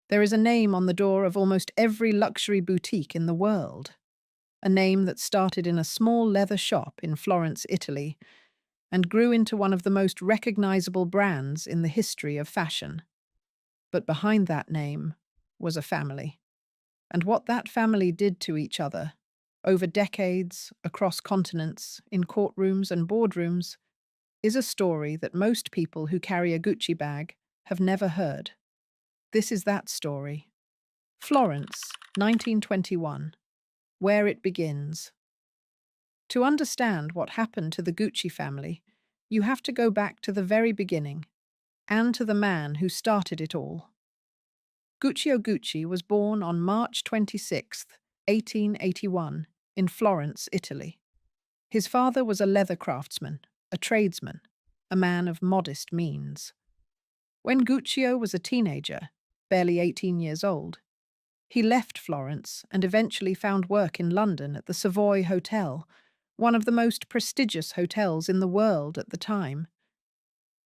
There is a name on the door of almost every luxury boutique in the world, a name that started in a small leather shop in Florence, Italy, and grew into one of the most recognizable brands in the history of fashion. But behind that name was a family. And what that family did to each other, over decades, across continents, in courtrooms and boardrooms, is a story that most people who carry a Gucci bag have never heard. This is that story. Florence, 1921. Where it begins. To understand what happened to the Gucci family, you have to go back to the very beginning, and to the man who started it all. Guccio Gucci was born on March 26, 1881, in Florence, Italy. His father was a leather craftsman, a tradesman, a man of modest means. When Guccio was a teenager, barely 18 years old, he left Florence and eventually found work in London at the Savoy Hotel, one of the most prestigious hotels in the world at the time.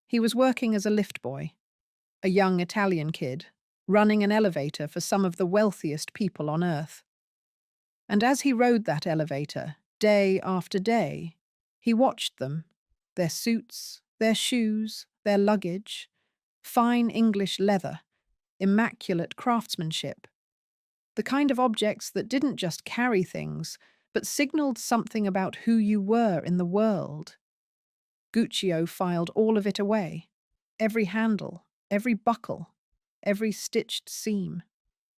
He was working as a lift boy, a young Italian kid, running an elevator for some of the wealthiest people on earth. And as he rode that elevator, day after day, he watched them, their suits, their shoes, their luggage, fine English leather, immaculate craftsmanship, the kind of objects that didn't just carry things, but signaled something about who you were in the world. Guccio filed all of it away, every handle, every buckle, every stitched seam.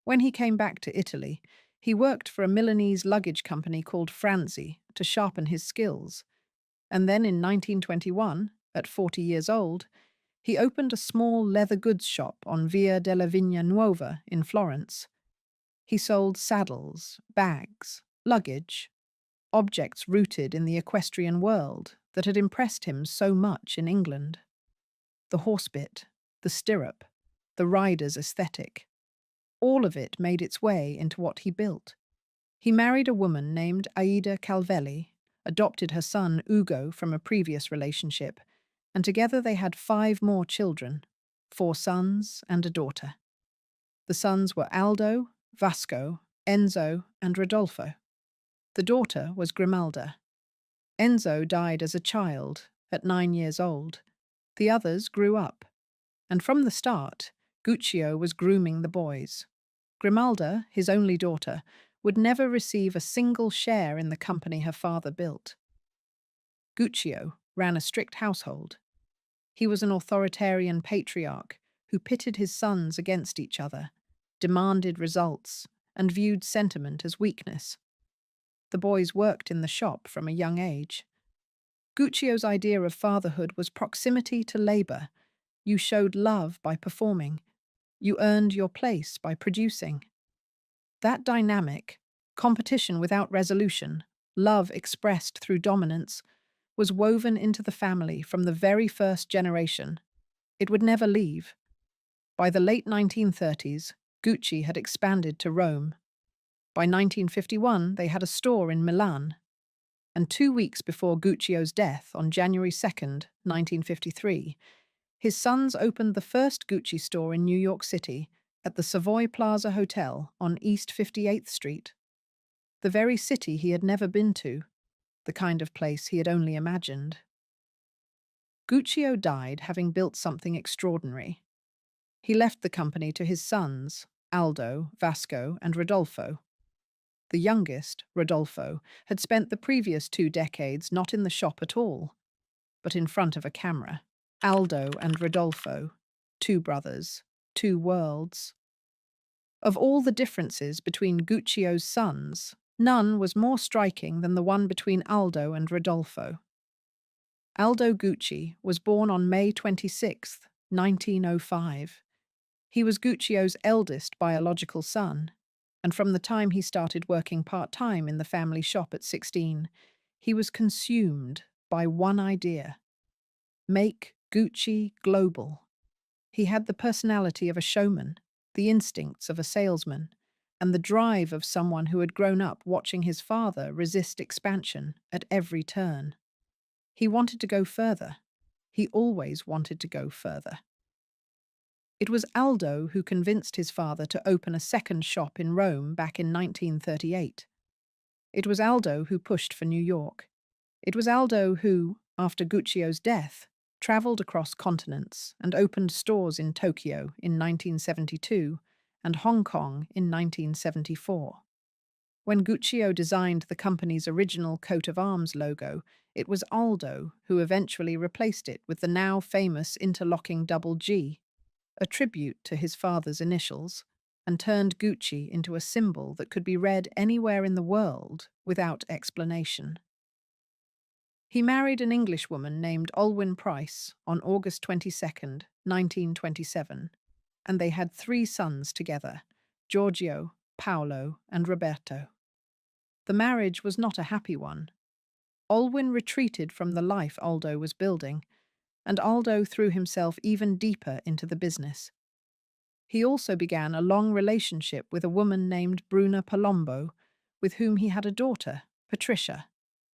When he came back to Italy, he worked for a Milanese luggage company called Franzi to sharpen his skills. And then in 1921, at 40 years old, he opened a small leather goods shop on Via della Vigna Nuova in Florence. He sold saddles, bags, luggage, objects rooted in the equestrian world that had impressed him so much in England. The horsebit, the stirrup, the rider's aesthetic. All of it made its way into what he built. He married a woman named Aida Calvelli, adopted her son Ugo from a previous relationship, and together they had 5 more children, 4 sons and a daughter. The sons were Aldo, Vasco, Enzo, and Rodolfo. The daughter was Grimalda. Enzo died as a child, at 9 years old. The others grew up, and from the start, Guccio was grooming the boys. Grimalda, his only daughter, would never receive a single share in the company her father built. Guccio ran a strict household. He was an authoritarian patriarch who pitted his sons against each other, demanded results, and viewed sentiment as weakness. The boys worked in the shop from a young age. Guccio's idea of fatherhood was proximity to labor. You showed love by performing. You earned your place by producing. That dynamic, competition without resolution, love expressed through dominance, was woven into the family from the very first generation. It would never leave. By the late 1930s, Gucci had expanded to Rome. By 1951, they had a store in Milan. And 2 weeks before Guccio's death on January 2nd, 1953, his sons opened the first Gucci store in New York City at the Savoy Plaza Hotel on East 58th Street. The very city he had never been to, the kind of place he had only imagined. Guccio died having built something extraordinary. He left the company to his sons, Aldo, Vasco, and Rodolfo. The youngest, Rodolfo, had spent the previous 2 decades not in the shop at all, but in front of a camera. Aldo and Rodolfo, 2 brothers, 2 worlds. Of all the differences between Guccio's sons, none was more striking than the one between Aldo and Rodolfo. Aldo Gucci was born on May 26, 1905. He was Guccio's eldest biological son, and from the time he started working part-time in the family shop at 16, he was consumed by one idea: make Gucci global. He had the personality of a showman, the instincts of a salesman, and the drive of someone who had grown up watching his father resist expansion at every turn. He wanted to go further. He always wanted to go further. It was Aldo who convinced his father to open a second shop in Rome back in 1938. It was Aldo who pushed for New York. It was Aldo who, after Guccio's death, travelled across continents and opened stores in Tokyo in 1972 and Hong Kong in 1974. When Guccio designed the company's original coat of arms logo, it was Aldo who eventually replaced it with the now famous interlocking double G, a tribute to his father's initials, and turned Gucci into a symbol that could be read anywhere in the world without explanation. He married an Englishwoman named Olwyn Price on August 22, 1927, and they had 3 sons together, Giorgio, Paolo, and Roberto. The marriage was not a happy one. Olwyn retreated from the life Aldo was building, and Aldo threw himself even deeper into the business. He also began a long relationship with a woman named Bruna Palombo, with whom he had a daughter, Patricia,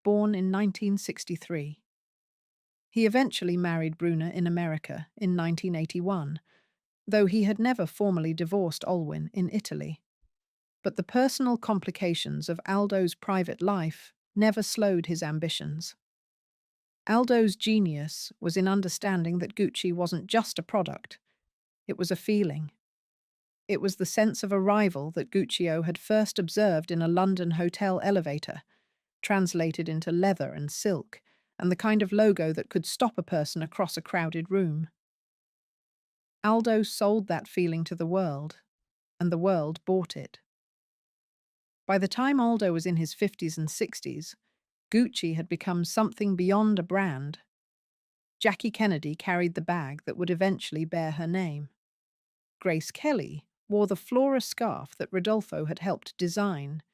born in 1963. He eventually married Bruna in America in 1981, though he had never formally divorced Olwyn in Italy. But the personal complications of Aldo's private life never slowed his ambitions. Aldo's genius was in understanding that Gucci wasn't just a product, it was a feeling. It was the sense of arrival that Guccio had first observed in a London hotel elevator, translated into leather and silk, and the kind of logo that could stop a person across a crowded room. Aldo sold that feeling to the world, and the world bought it. By the time Aldo was in his 50s and 60s, Gucci had become something beyond a brand. Jackie Kennedy carried the bag that would eventually bear her name. Grace Kelly wore the flora scarf that Rodolfo had helped design,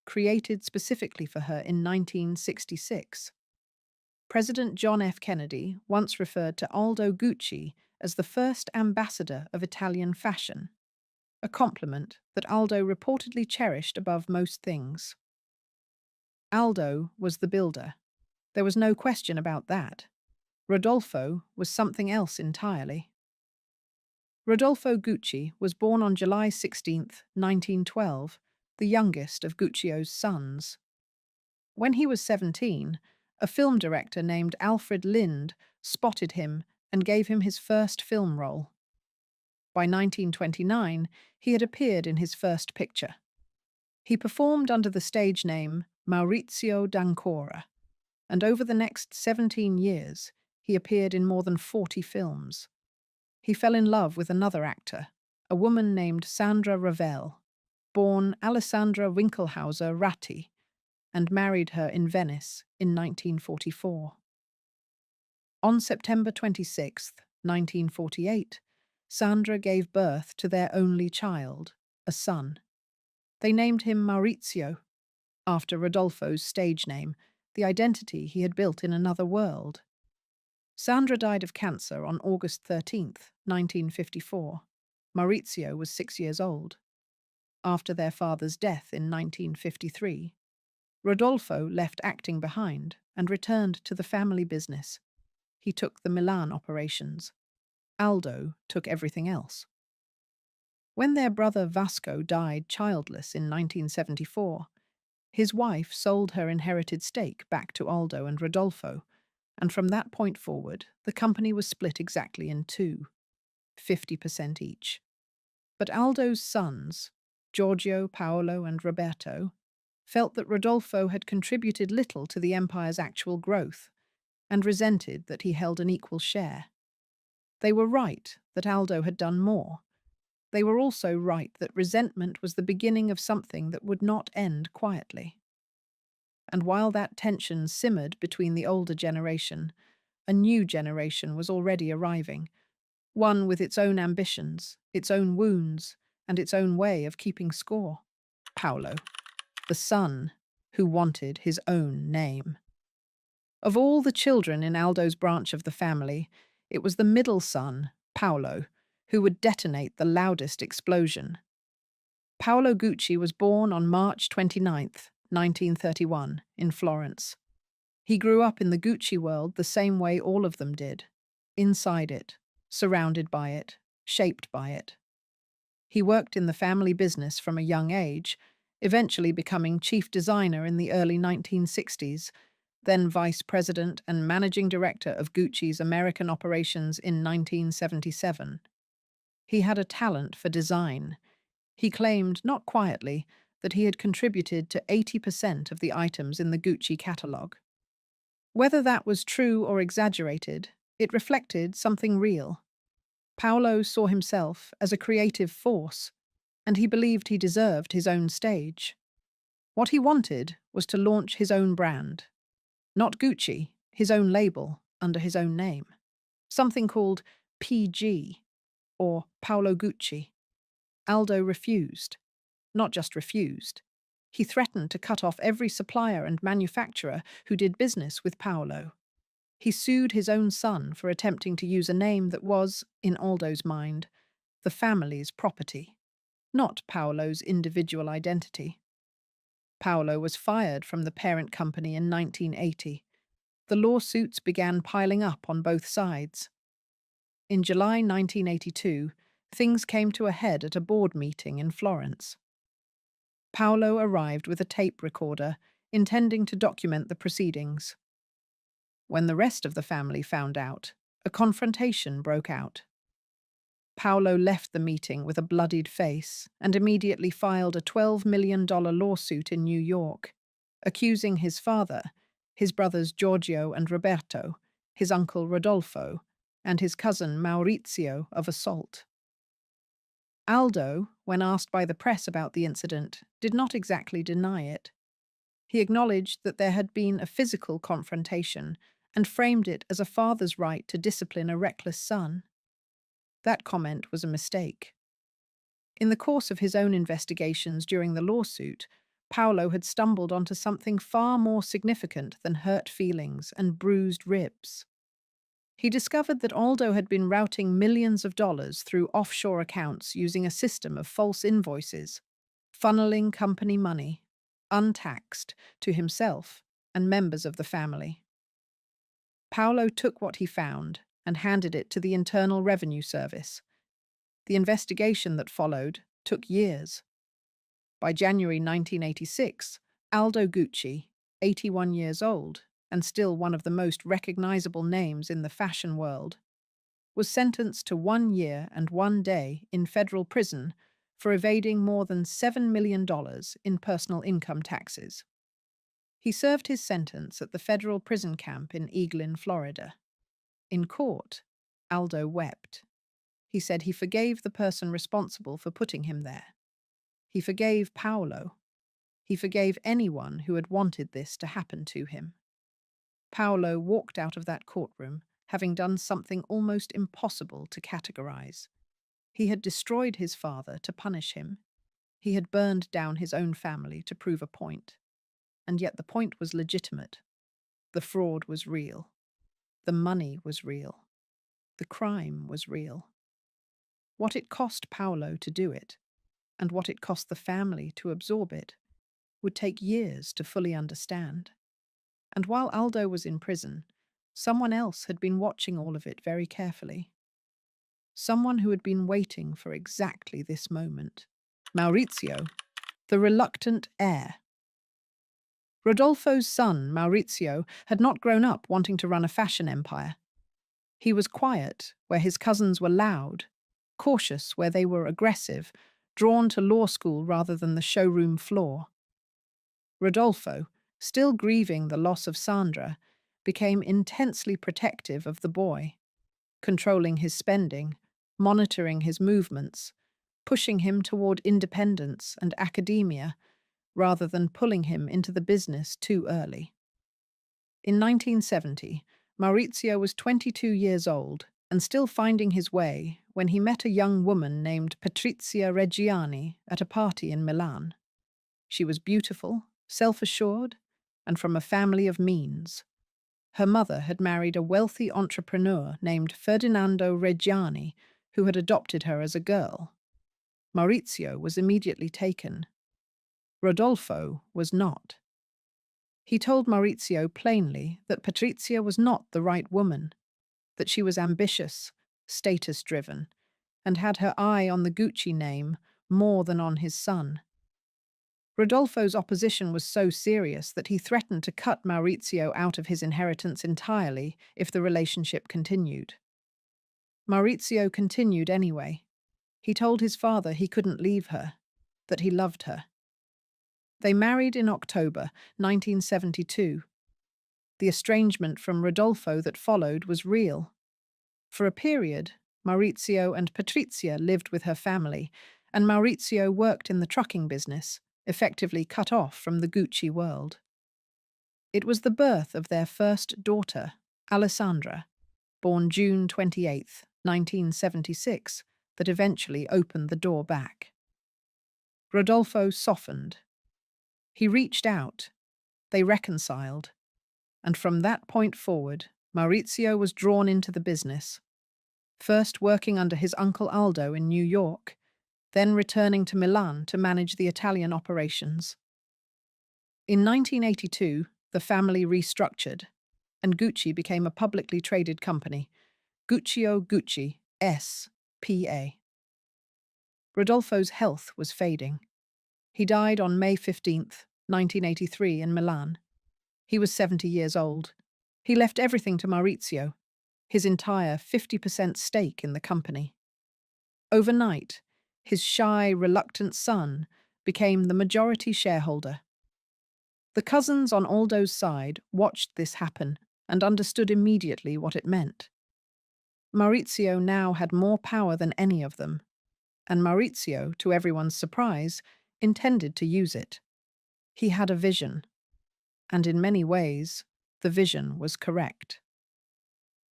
created specifically for her in 1966. President John F. Kennedy once referred to Aldo Gucci as the first ambassador of Italian fashion, a compliment that Aldo reportedly cherished above most things. Aldo was the builder. There was no question about that. Rodolfo was something else entirely. Rodolfo Gucci was born on July 16, 1912, the youngest of Guccio's sons. When he was 17, a film director named Alfred Lind spotted him and gave him his first film role. By 1929, he had appeared in his first picture. He performed under the stage name Maurizio D'Ancora, and over the next 17 years, he appeared in more than 40 films. He fell in love with another actor, a woman named Sandra Ravel, born Alessandra Winkelhauser Ratti, and married her in Venice in 1944. On September 26, 1948, Sandra gave birth to their only child, a son. They named him Maurizio, after Rodolfo's stage name, the identity he had built in another world. Sandra died of cancer on August 13, 1954. Maurizio was 6 years old. After their father's death in 1953, Rodolfo left acting behind and returned to the family business. He took the Milan operations. Aldo took everything else. When their brother Vasco died childless in 1974, his wife sold her inherited stake back to Aldo and Rodolfo, and from that point forward, the company was split exactly in two, 50% each. But Aldo's sons, Giorgio, Paolo, and Roberto, felt that Rodolfo had contributed little to the empire's actual growth, and resented that he held an equal share. They were right that Aldo had done more. They were also right that resentment was the beginning of something that would not end quietly. And while that tension simmered between the older generation, a new generation was already arriving, one with its own ambitions, its own wounds, and its own way of keeping score. Paolo, the son who wanted his own name. Of all the children in Aldo's branch of the family, it was the middle son, Paolo, who would detonate the loudest explosion. Paolo Gucci was born on March 29, 1931, in Florence. He grew up in the Gucci world the same way all of them did, inside it, surrounded by it, shaped by it. He worked in the family business from a young age, eventually becoming chief designer in the early 1960s, then vice president and managing director of Gucci's American operations in 1977. He had a talent for design. He claimed, not quietly, that he had contributed to 80% of the items in the Gucci catalogue. Whether that was true or exaggerated, it reflected something real. Paolo saw himself as a creative force, and he believed he deserved his own stage. What he wanted was to launch his own brand. Not Gucci, his own label, under his own name. Something called PG, or Paolo Gucci. Aldo refused. Not just refused. He threatened to cut off every supplier and manufacturer who did business with Paolo. He sued his own son for attempting to use a name that was, in Aldo's mind, the family's property, not Paolo's individual identity. Paolo was fired from the parent company in 1980. The lawsuits began piling up on both sides. In July 1982, things came to a head at a board meeting in Florence. Paolo arrived with a tape recorder, intending to document the proceedings. When the rest of the family found out, a confrontation broke out. Paolo left the meeting with a bloodied face and immediately filed a $12 million lawsuit in New York, accusing his father, his brothers Giorgio and Roberto, his uncle Rodolfo, and his cousin Maurizio of assault. Aldo, when asked by the press about the incident, did not exactly deny it. He acknowledged that there had been a physical confrontation and framed it as a father's right to discipline a reckless son. That comment was a mistake. In the course of his own investigations during the lawsuit, Paolo had stumbled onto something far more significant than hurt feelings and bruised ribs. He discovered that Aldo had been routing millions of dollars through offshore accounts using a system of false invoices, funneling company money, untaxed, to himself and members of the family. Paolo took what he found and handed it to the Internal Revenue Service. The investigation that followed took years. By January 1986, Aldo Gucci, 81 years old, and still one of the most recognizable names in the fashion world, was sentenced to 1 year and 1 day in federal prison for evading more than $7 million in personal income taxes. He served his sentence at the federal prison camp in Eaglin, Florida. In court, Aldo wept. He said he forgave the person responsible for putting him there. He forgave Paolo. He forgave anyone who had wanted this to happen to him. Paolo walked out of that courtroom, having done something almost impossible to categorize. He had destroyed his father to punish him. He had burned down his own family to prove a point. And yet the point was legitimate. The fraud was real. The money was real. The crime was real. What it cost Paolo to do it, and what it cost the family to absorb it, would take years to fully understand. And while Aldo was in prison, someone else had been watching all of it very carefully. Someone who had been waiting for exactly this moment. Maurizio, the reluctant heir. Rodolfo's son, Maurizio, had not grown up wanting to run a fashion empire. He was quiet where his cousins were loud, cautious where they were aggressive, drawn to law school rather than the showroom floor. Rodolfo, still grieving the loss of Sandra, became intensely protective of the boy, controlling his spending, monitoring his movements, pushing him toward independence and academia, rather than pulling him into the business too early. In 1970, Maurizio was 22 years old and still finding his way when he met a young woman named Patrizia Reggiani at a party in Milan. She was beautiful, self-assured, and from a family of means. Her mother had married a wealthy entrepreneur named Ferdinando Reggiani, who had adopted her as a girl. Maurizio was immediately taken. Rodolfo was not. He told Maurizio plainly that Patrizia was not the right woman, that she was ambitious, status-driven, and had her eye on the Gucci name more than on his son. Rodolfo's opposition was so serious that he threatened to cut Maurizio out of his inheritance entirely if the relationship continued. Maurizio continued anyway. He told his father he couldn't leave her, that he loved her. They married in October 1972. The estrangement from Rodolfo that followed was real. For a period, Maurizio and Patrizia lived with her family, and Maurizio worked in the trucking business, effectively cut off from the Gucci world. It was the birth of their first daughter, Alessandra, born June 28, 1976, that eventually opened the door back. Rodolfo softened. He reached out. They reconciled. And from that point forward, Maurizio was drawn into the business, first working under his uncle Aldo in New York, then returning to Milan to manage the Italian operations. In 1982, the family restructured, and Gucci became a publicly traded company, Guccio Gucci S.P.A. Rodolfo's health was fading. He died on May 15, 1983, in Milan. He was 70 years old. He left everything to Maurizio, his entire 50% stake in the company. Overnight, his shy, reluctant son became the majority shareholder. The cousins on Aldo's side watched this happen and understood immediately what it meant. Maurizio now had more power than any of them, and Maurizio, to everyone's surprise, intended to use it. He had a vision, and in many ways, the vision was correct.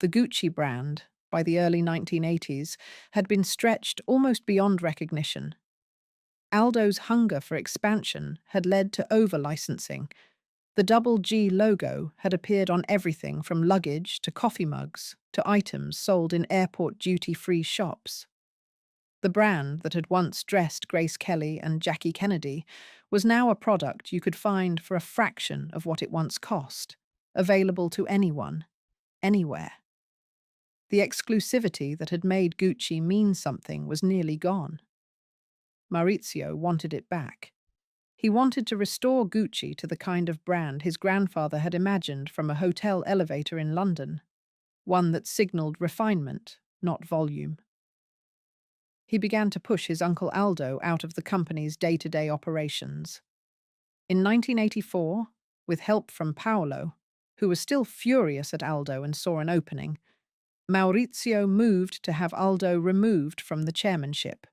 The Gucci brand, by the early 1980s, had been stretched almost beyond recognition. Aldo's hunger for expansion had led to over-licensing. The double G logo had appeared on everything from luggage to coffee mugs to items sold in airport duty-free shops. The brand that had once dressed Grace Kelly and Jackie Kennedy was now a product you could find for a fraction of what it once cost, available to anyone, anywhere. The exclusivity that had made Gucci mean something was nearly gone. Maurizio wanted it back. He wanted to restore Gucci to the kind of brand his grandfather had imagined from a hotel elevator in London, one that signaled refinement, not volume. He began to push his uncle Aldo out of the company's day-to-day operations. In 1984, with help from Paolo, who was still furious at Aldo and saw an opening, Maurizio moved to have Aldo removed from the chairmanship.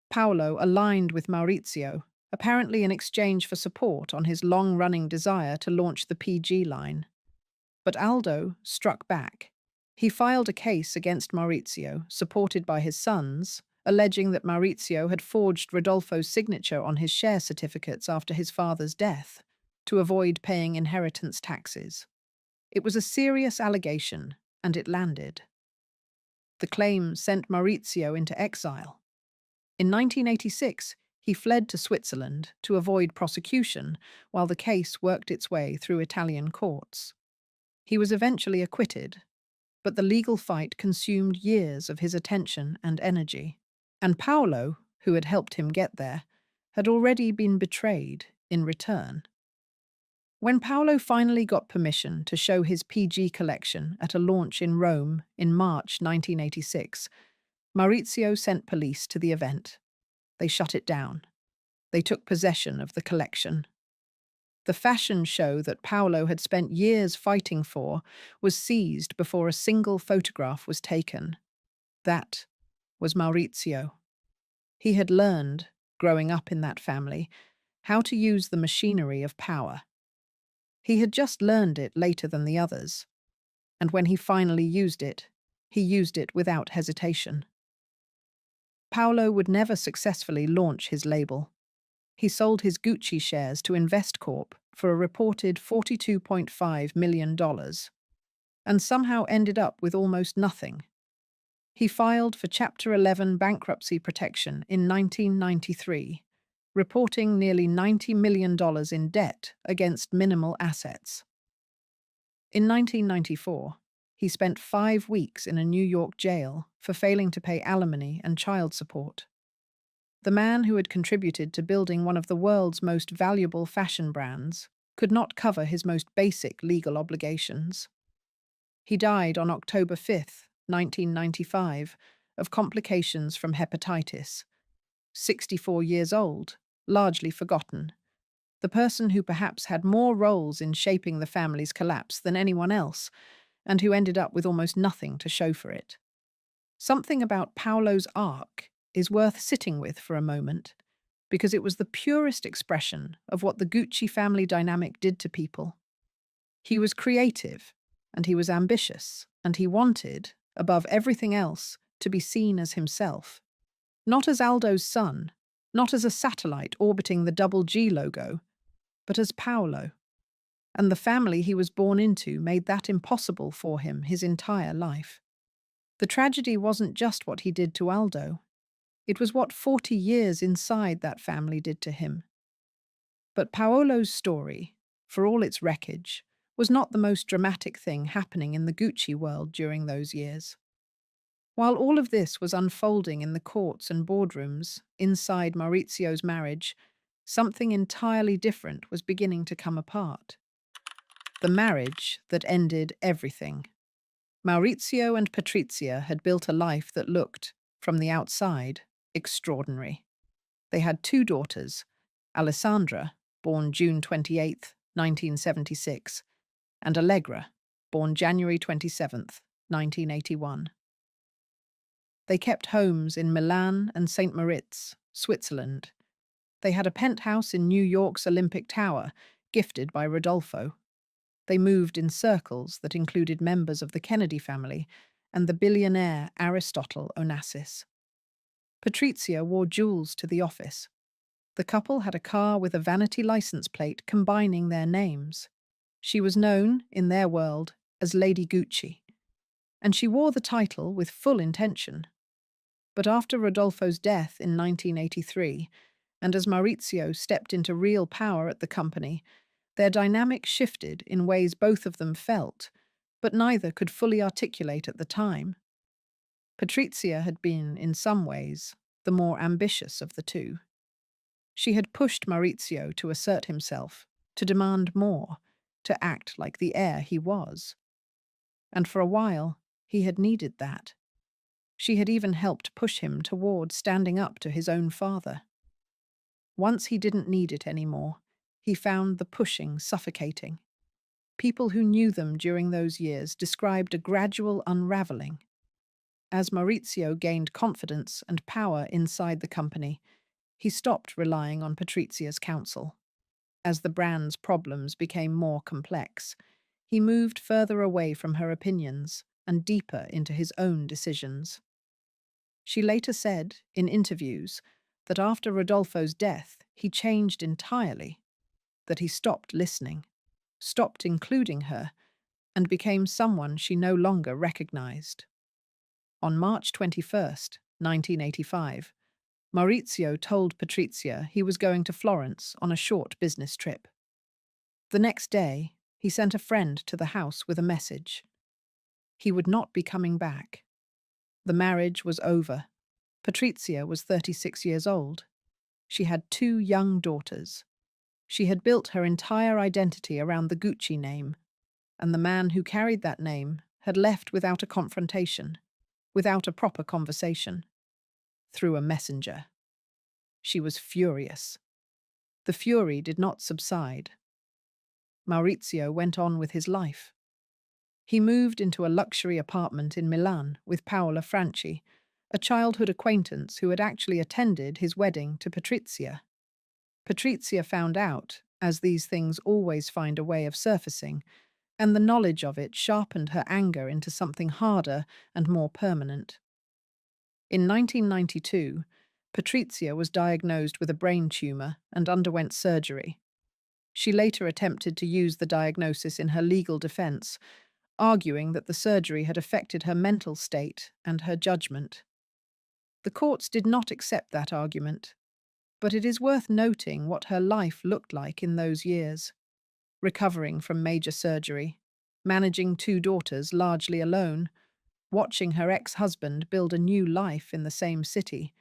Paolo aligned with Maurizio, apparently in exchange for support on his long-running desire to launch the PG line. But Aldo struck back. He filed a case against Maurizio, supported by his sons, alleging that Maurizio had forged Rodolfo's signature on his share certificates after his father's death to avoid paying inheritance taxes. It was a serious allegation, and it landed. The claim sent Maurizio into exile. In 1986, he fled to Switzerland to avoid prosecution while the case worked its way through Italian courts. He was eventually acquitted, but the legal fight consumed years of his attention and energy. And Paolo, who had helped him get there, had already been betrayed in return. When Paolo finally got permission to show his PG collection at a launch in Rome in March 1986, Maurizio sent police to the event. They shut it down. They took possession of the collection. The fashion show that Paolo had spent years fighting for was seized before a single photograph was taken. That was Maurizio. He had learned, growing up in that family, how to use the machinery of power. He had just learned it later than the others, and when he finally used it, he used it without hesitation. Paolo would never successfully launch his label. He sold his Gucci shares to Investcorp for a reported $42.5 million, and somehow ended up with almost nothing. He filed for Chapter 11 bankruptcy protection in 1993, reporting nearly $90 million in debt against minimal assets. In 1994, He spent 5 weeks in a New York jail for failing to pay alimony and child support. The man who had contributed to building one of the world's most valuable fashion brands could not cover his most basic legal obligations. He died on October 5th, 1995, of complications from hepatitis. 64 years old, largely forgotten. The person who perhaps had more roles in shaping the family's collapse than anyone else, and who ended up with almost nothing to show for it. Something about Paolo's arc is worth sitting with for a moment, because it was the purest expression of what the Gucci family dynamic did to people. He was creative, and he was ambitious, and he wanted, above everything else, to be seen as himself. Not as Aldo's son, not as a satellite orbiting the double G logo, but as Paolo. And the family he was born into made that impossible for him his entire life. The tragedy wasn't just what he did to Aldo. It was what 40 years inside that family did to him. But Paolo's story, for all its wreckage, was not the most dramatic thing happening in the Gucci world during those years. While all of this was unfolding in the courts and boardrooms inside Maurizio's marriage, something entirely different was beginning to come apart. The marriage that ended everything. Maurizio and Patrizia had built a life that looked, from the outside, extraordinary. They had 2 daughters, Alessandra, born June 28, 1976, and Allegra, born January 27, 1981. They kept homes in Milan and St. Moritz, Switzerland. They had a penthouse in New York's Olympic Tower, gifted by Rodolfo. They moved in circles that included members of the Kennedy family and the billionaire Aristotle Onassis. Patrizia wore jewels to the office. The couple had a car with a vanity license plate combining their names. She was known, in their world, as Lady Gucci, and she wore the title with full intention. But after Rodolfo's death in 1983, and as Maurizio stepped into real power at the company, their dynamic shifted in ways both of them felt, but neither could fully articulate at the time. Patrizia had been, in some ways, the more ambitious of the two. She had pushed Maurizio to assert himself, to demand more, to act like the heir he was. And for a while, he had needed that. She had even helped push him toward standing up to his own father. Once he didn't need it anymore, he found the pushing suffocating. People who knew them during those years described a gradual unraveling. As Maurizio gained confidence and power inside the company, he stopped relying on Patrizia's counsel. As the brand's problems became more complex, he moved further away from her opinions and deeper into his own decisions. She later said, in interviews, that after Rodolfo's death, he changed entirely, that he stopped listening, stopped including her, and became someone she no longer recognized. On March 21st, 1985, Maurizio told Patrizia he was going to Florence on a short business trip. The next day, he sent a friend to the house with a message. He would not be coming back. The marriage was over. Patrizia was 36 years old. She had 2 young daughters. She had built her entire identity around the Gucci name, and the man who carried that name had left without a confrontation, without a proper conversation, through a messenger. She was furious. The fury did not subside. Maurizio went on with his life. He moved into a luxury apartment in Milan with Paola Franchi, a childhood acquaintance who had actually attended his wedding to Patrizia. Patrizia found out, as these things always find a way of surfacing, and the knowledge of it sharpened her anger into something harder and more permanent. In 1992, Patrizia was diagnosed with a brain tumor and underwent surgery. She later attempted to use the diagnosis in her legal defense, arguing that the surgery had affected her mental state and her judgment. The courts did not accept that argument, but it is worth noting what her life looked like in those years. Recovering from major surgery, managing two daughters largely alone, watching her ex-husband build a new life in the same city,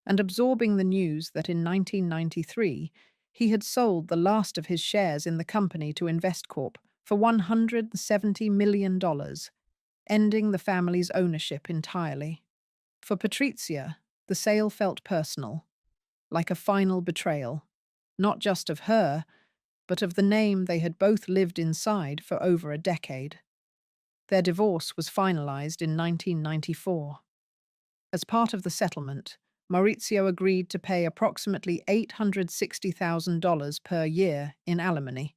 and absorbing the news that in 1993 he had sold the last of his shares in the company to Investcorp for $170 million, ending the family's ownership entirely. For Patrizia, the sale felt personal, like a final betrayal, not just of her, but of the name they had both lived inside for over a decade. Their divorce was finalized in 1994. As part of the settlement, Maurizio agreed to pay approximately $860,000 per year in alimony,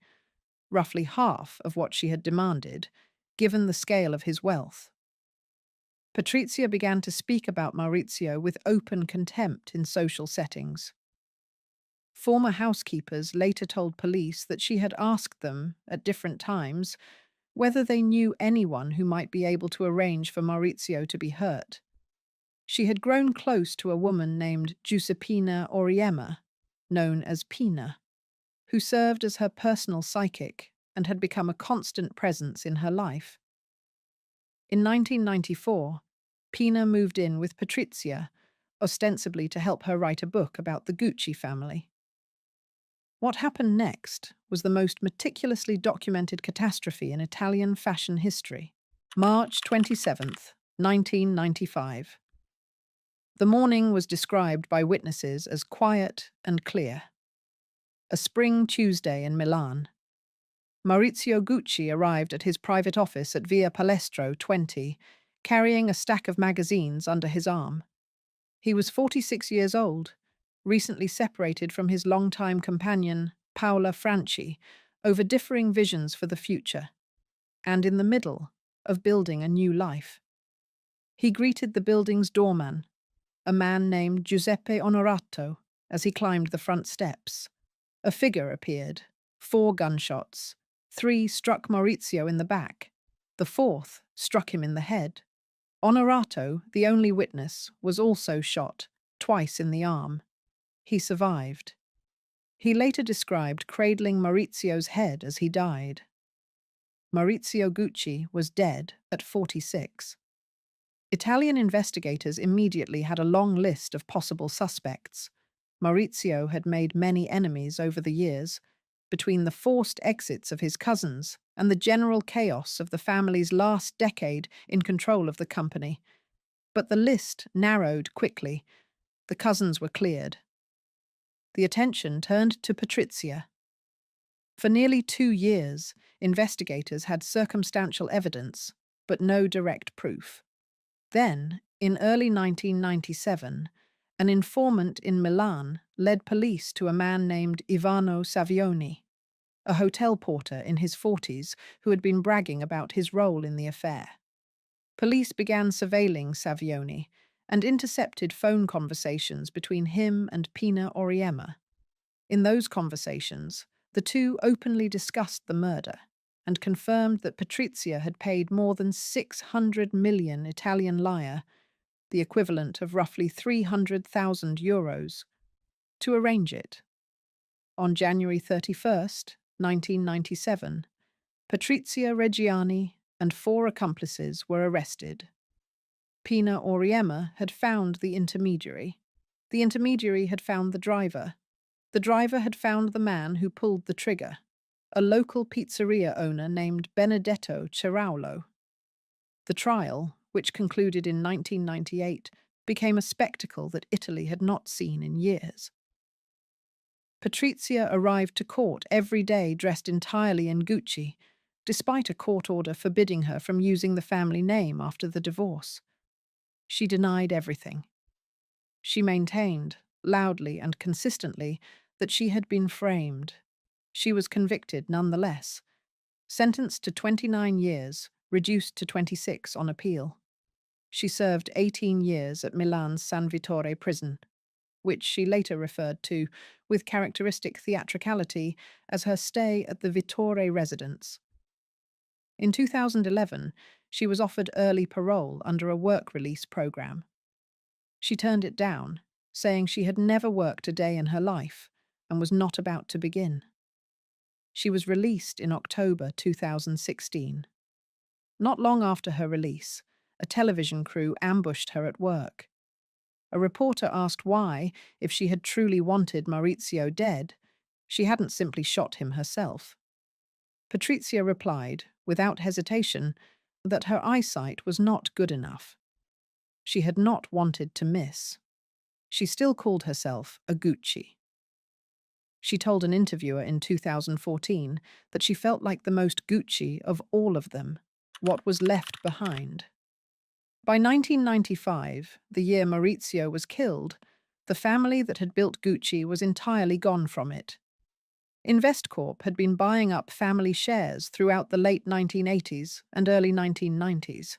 roughly half of what she had demanded, given the scale of his wealth. Patrizia began to speak about Maurizio with open contempt in social settings. Former housekeepers later told police that she had asked them, at different times, whether they knew anyone who might be able to arrange for Maurizio to be hurt. She had grown close to a woman named Giuseppina Auriemma, known as Pina, who served as her personal psychic and had become a constant presence in her life. In 1994, Pina moved in with Patrizia, ostensibly to help her write a book about the Gucci family. What happened next was the most meticulously documented catastrophe in Italian fashion history. March 27th, 1995. The morning was described by witnesses as quiet and clear. A spring Tuesday in Milan. Maurizio Gucci arrived at his private office at Via Palestro 20, carrying a stack of magazines under his arm. He was 46 years old, recently separated from his longtime companion, Paola Franchi, over differing visions for the future, and in the middle of building a new life. He greeted the building's doorman, a man named Giuseppe Onorato, as he climbed the front steps. A figure appeared, 4 gunshots. 3 struck Maurizio in the back. The 4th struck him in the head. Onorato, the only witness, was also shot, twice in the arm. He survived. He later described cradling Maurizio's head as he died. Maurizio Gucci was dead at 46. Italian investigators immediately had a long list of possible suspects. Maurizio had made many enemies over the years, between the forced exits of his cousins and the general chaos of the family's last decade in control of the company. But the list narrowed quickly. The cousins were cleared. The attention turned to Patrizia. For nearly 2 years, investigators had circumstantial evidence, but no direct proof. Then, in early 1997, an informant in Milan led police to a man named Ivano Savioni, a hotel porter in his 40s who had been bragging about his role in the affair. Police began surveilling Savioni and intercepted phone conversations between him and Pina Auriemma. In those conversations, the two openly discussed the murder and confirmed that Patrizia had paid more than 600 million Italian lire, the equivalent of roughly 300,000 euros, to arrange it. On January 31st, 1997, Patrizia Reggiani and 4 accomplices were arrested. Pina Auriemma had found the intermediary. The intermediary had found the driver. The driver had found the man who pulled the trigger, a local pizzeria owner named Benedetto Ceraulo. The trial, which concluded in 1998, became a spectacle that Italy had not seen in years. Patrizia arrived to court every day dressed entirely in Gucci, despite a court order forbidding her from using the family name after the divorce. She denied everything. She maintained, loudly and consistently, that she had been framed. She was convicted nonetheless, sentenced to 29 years, reduced to 26 on appeal. She served 18 years at Milan's San Vittore prison, which she later referred to, with characteristic theatricality, as her stay at the Vittore residence. In 2011, she was offered early parole under a work release program. She turned it down, saying she had never worked a day in her life and was not about to begin. She was released in October 2016. Not long after her release, a television crew ambushed her at work. A reporter asked why, if she had truly wanted Maurizio dead, she hadn't simply shot him herself. Patrizia replied, without hesitation, that her eyesight was not good enough. She had not wanted to miss. She still called herself a Gucci. She told an interviewer in 2014 that she felt like the most Gucci of all of them, what was left behind. By 1995, the year Maurizio was killed, the family that had built Gucci was entirely gone from it. Investcorp had been buying up family shares throughout the late 1980s and early 1990s.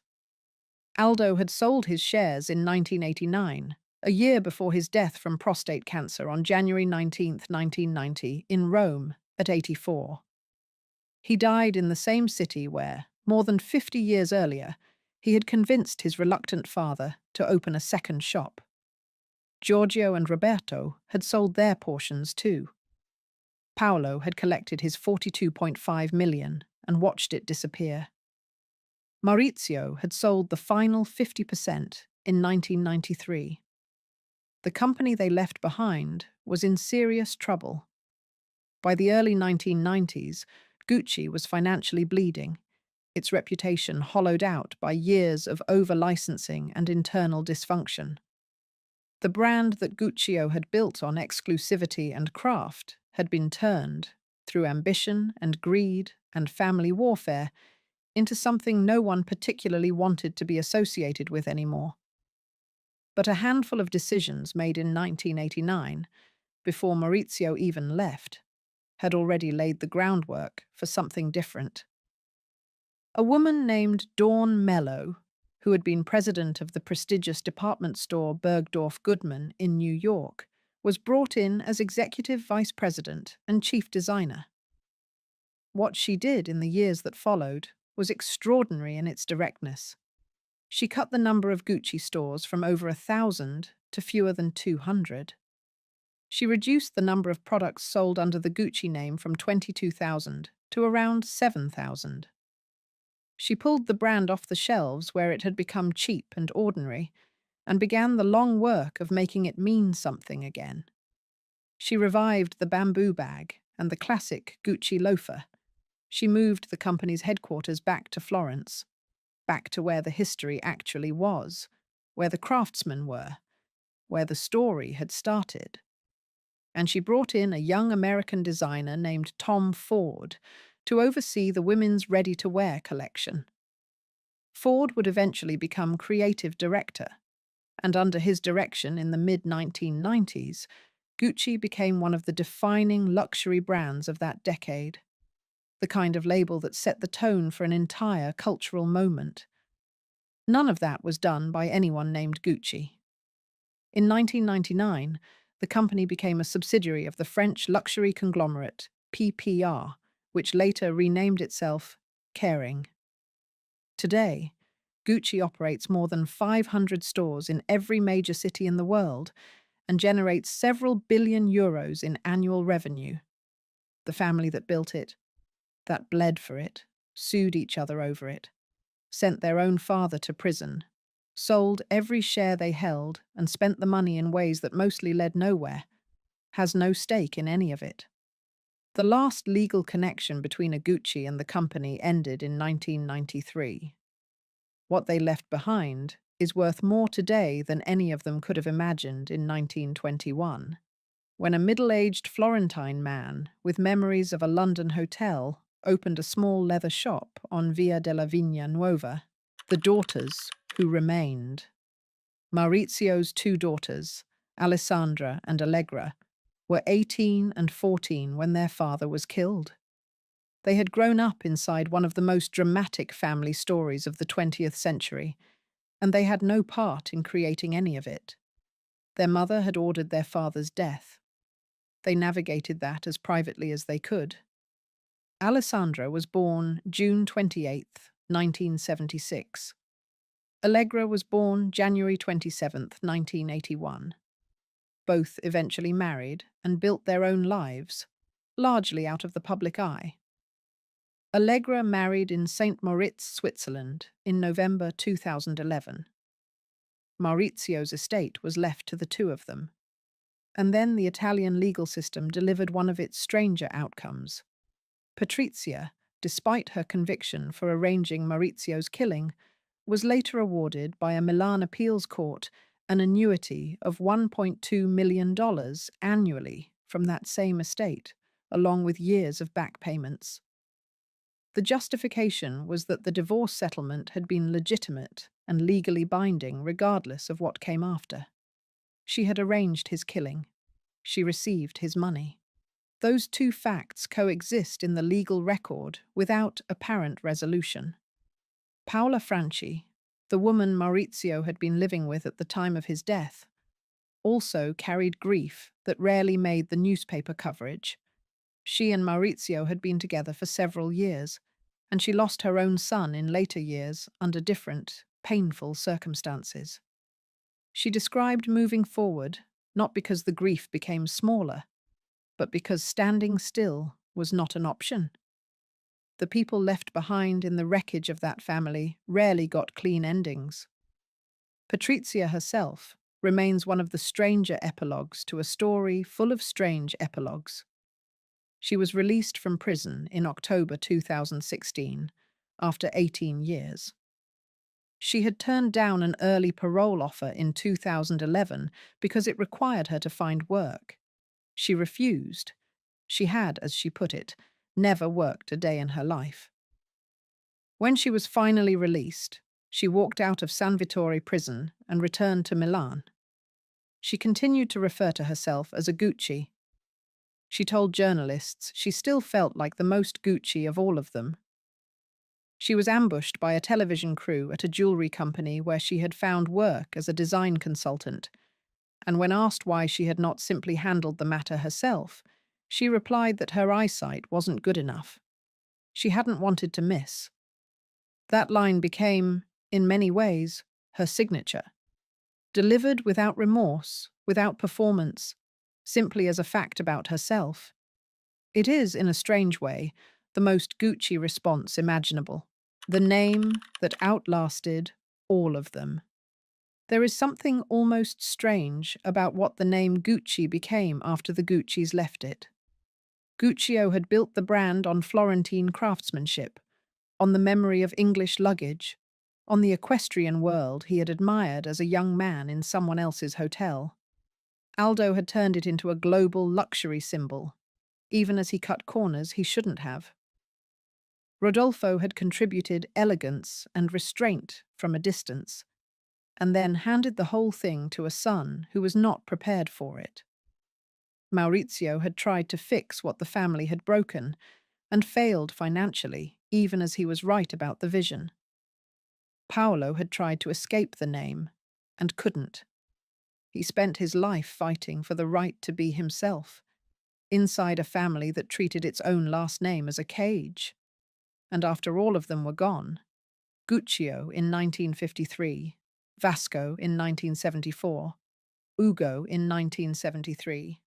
Aldo had sold his shares in 1989, a year before his death from prostate cancer on January 19, 1990, in Rome at 84. He died in the same city where, more than 50 years earlier, he had convinced his reluctant father to open a second shop. Giorgio and Roberto had sold their portions too. Paolo had collected his 42.5 million and watched it disappear. Maurizio had sold the final 50% in 1993. The company they left behind was in serious trouble. By the early 1990s, Gucci was financially bleeding, its reputation hollowed out by years of over-licensing and internal dysfunction. The brand that Guccio had built on exclusivity and craft had been turned, through ambition and greed and family warfare, into something no one particularly wanted to be associated with anymore. But a handful of decisions made in 1989, before Maurizio even left, had already laid the groundwork for something different. A woman named Dawn Mello, who had been president of the prestigious department store Bergdorf Goodman in New York, was brought in as executive vice president and chief designer. What she did in the years that followed was extraordinary in its directness. She cut the number of Gucci stores from over 1,000 to fewer than 200. She reduced the number of products sold under the Gucci name from 22,000 to around 7,000. She pulled the brand off the shelves where it had become cheap and ordinary, and began the long work of making it mean something again. She revived the bamboo bag and the classic Gucci loafer. She moved the company's headquarters back to Florence, back to where the history actually was, where the craftsmen were, where the story had started. And she brought in a young American designer named Tom Ford to oversee the women's ready-to-wear collection. Ford would eventually become creative director, and under his direction in the mid-1990s, Gucci became one of the defining luxury brands of that decade, the kind of label that set the tone for an entire cultural moment. None of that was done by anyone named Gucci. In 1999, the company became a subsidiary of the French luxury conglomerate PPR, which later renamed itself Kering. Today, Gucci operates more than 500 stores in every major city in the world and generates several billion euros in annual revenue. The family that built it, that bled for it, sued each other over it, sent their own father to prison, sold every share they held and spent the money in ways that mostly led nowhere, has no stake in any of it. The last legal connection between a Gucci and the company ended in 1993. What they left behind is worth more today than any of them could have imagined in 1921, when a middle-aged Florentine man with memories of a London hotel opened a small leather shop on Via della Vigna Nuova. The daughters who remained. Maurizio's two daughters, Alessandra and Allegra, were 18 and 14 when their father was killed. They had grown up inside one of the most dramatic family stories of the 20th century, and they had no part in creating any of it. Their mother had ordered their father's death. They navigated that as privately as they could. Alessandra was born June 28, 1976. Allegra was born January 27, 1981. Both eventually married and built their own lives, largely out of the public eye. Allegra married in St. Moritz, Switzerland, in November 2011. Maurizio's estate was left to the two of them. And then the Italian legal system delivered one of its stranger outcomes. Patrizia, despite her conviction for arranging Maurizio's killing, was later awarded by a Milan appeals court an annuity of $1.2 million annually from that same estate, along with years of back payments. The justification was that the divorce settlement had been legitimate and legally binding regardless of what came after. She had arranged his killing. She received his money. Those two facts coexist in the legal record without apparent resolution. Paola Franchi, the woman Maurizio had been living with at the time of his death, also carried grief that rarely made the newspaper coverage. She and Maurizio had been together for several years, and she lost her own son in later years under different, painful circumstances. She described moving forward not because the grief became smaller, but because standing still was not an option. The people left behind in the wreckage of that family rarely got clean endings. Patrizia herself remains one of the stranger epilogues to a story full of strange epilogues. She was released from prison in October 2016, after 18 years. She had turned down an early parole offer in 2011 because it required her to find work. She refused. She had, as she put it, never worked a day in her life. When she was finally released, she walked out of San Vittore prison and returned to Milan. She continued to refer to herself as a Gucci. She told journalists she still felt like the most Gucci of all of them. She was ambushed by a television crew at a jewelry company where she had found work as a design consultant, and when asked why she had not simply handled the matter herself, she replied that her eyesight wasn't good enough. She hadn't wanted to miss. That line became, in many ways, her signature. Delivered without remorse, without performance, simply as a fact about herself. It is, in a strange way, the most Gucci response imaginable. The name that outlasted all of them. There is something almost strange about what the name Gucci became after the Guccis left it. Guccio had built the brand on Florentine craftsmanship, on the memory of English luggage, on the equestrian world he had admired as a young man in someone else's hotel. Aldo had turned it into a global luxury symbol, even as he cut corners he shouldn't have. Rodolfo had contributed elegance and restraint from a distance, and then handed the whole thing to a son who was not prepared for it. Maurizio had tried to fix what the family had broken, and failed financially, even as he was right about the vision. Paolo had tried to escape the name, and couldn't. He spent his life fighting for the right to be himself, inside a family that treated its own last name as a cage. And after all of them were gone, Guccio in 1953, Vasco in 1974, Ugo in 1973,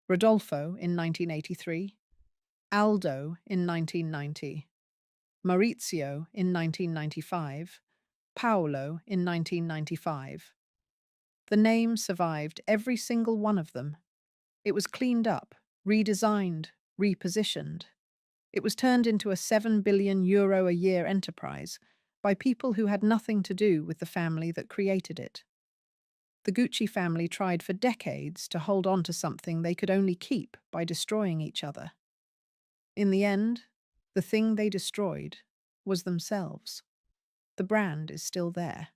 Rodolfo in 1983, Aldo in 1990, Maurizio in 1995, Paolo in 1995. The name survived every single one of them. It was cleaned up, redesigned, repositioned. It was turned into a €7 billion a year enterprise by people who had nothing to do with the family that created it. The Gucci family tried for decades to hold on to something they could only keep by destroying each other. In the end, the thing they destroyed was themselves. The brand is still there,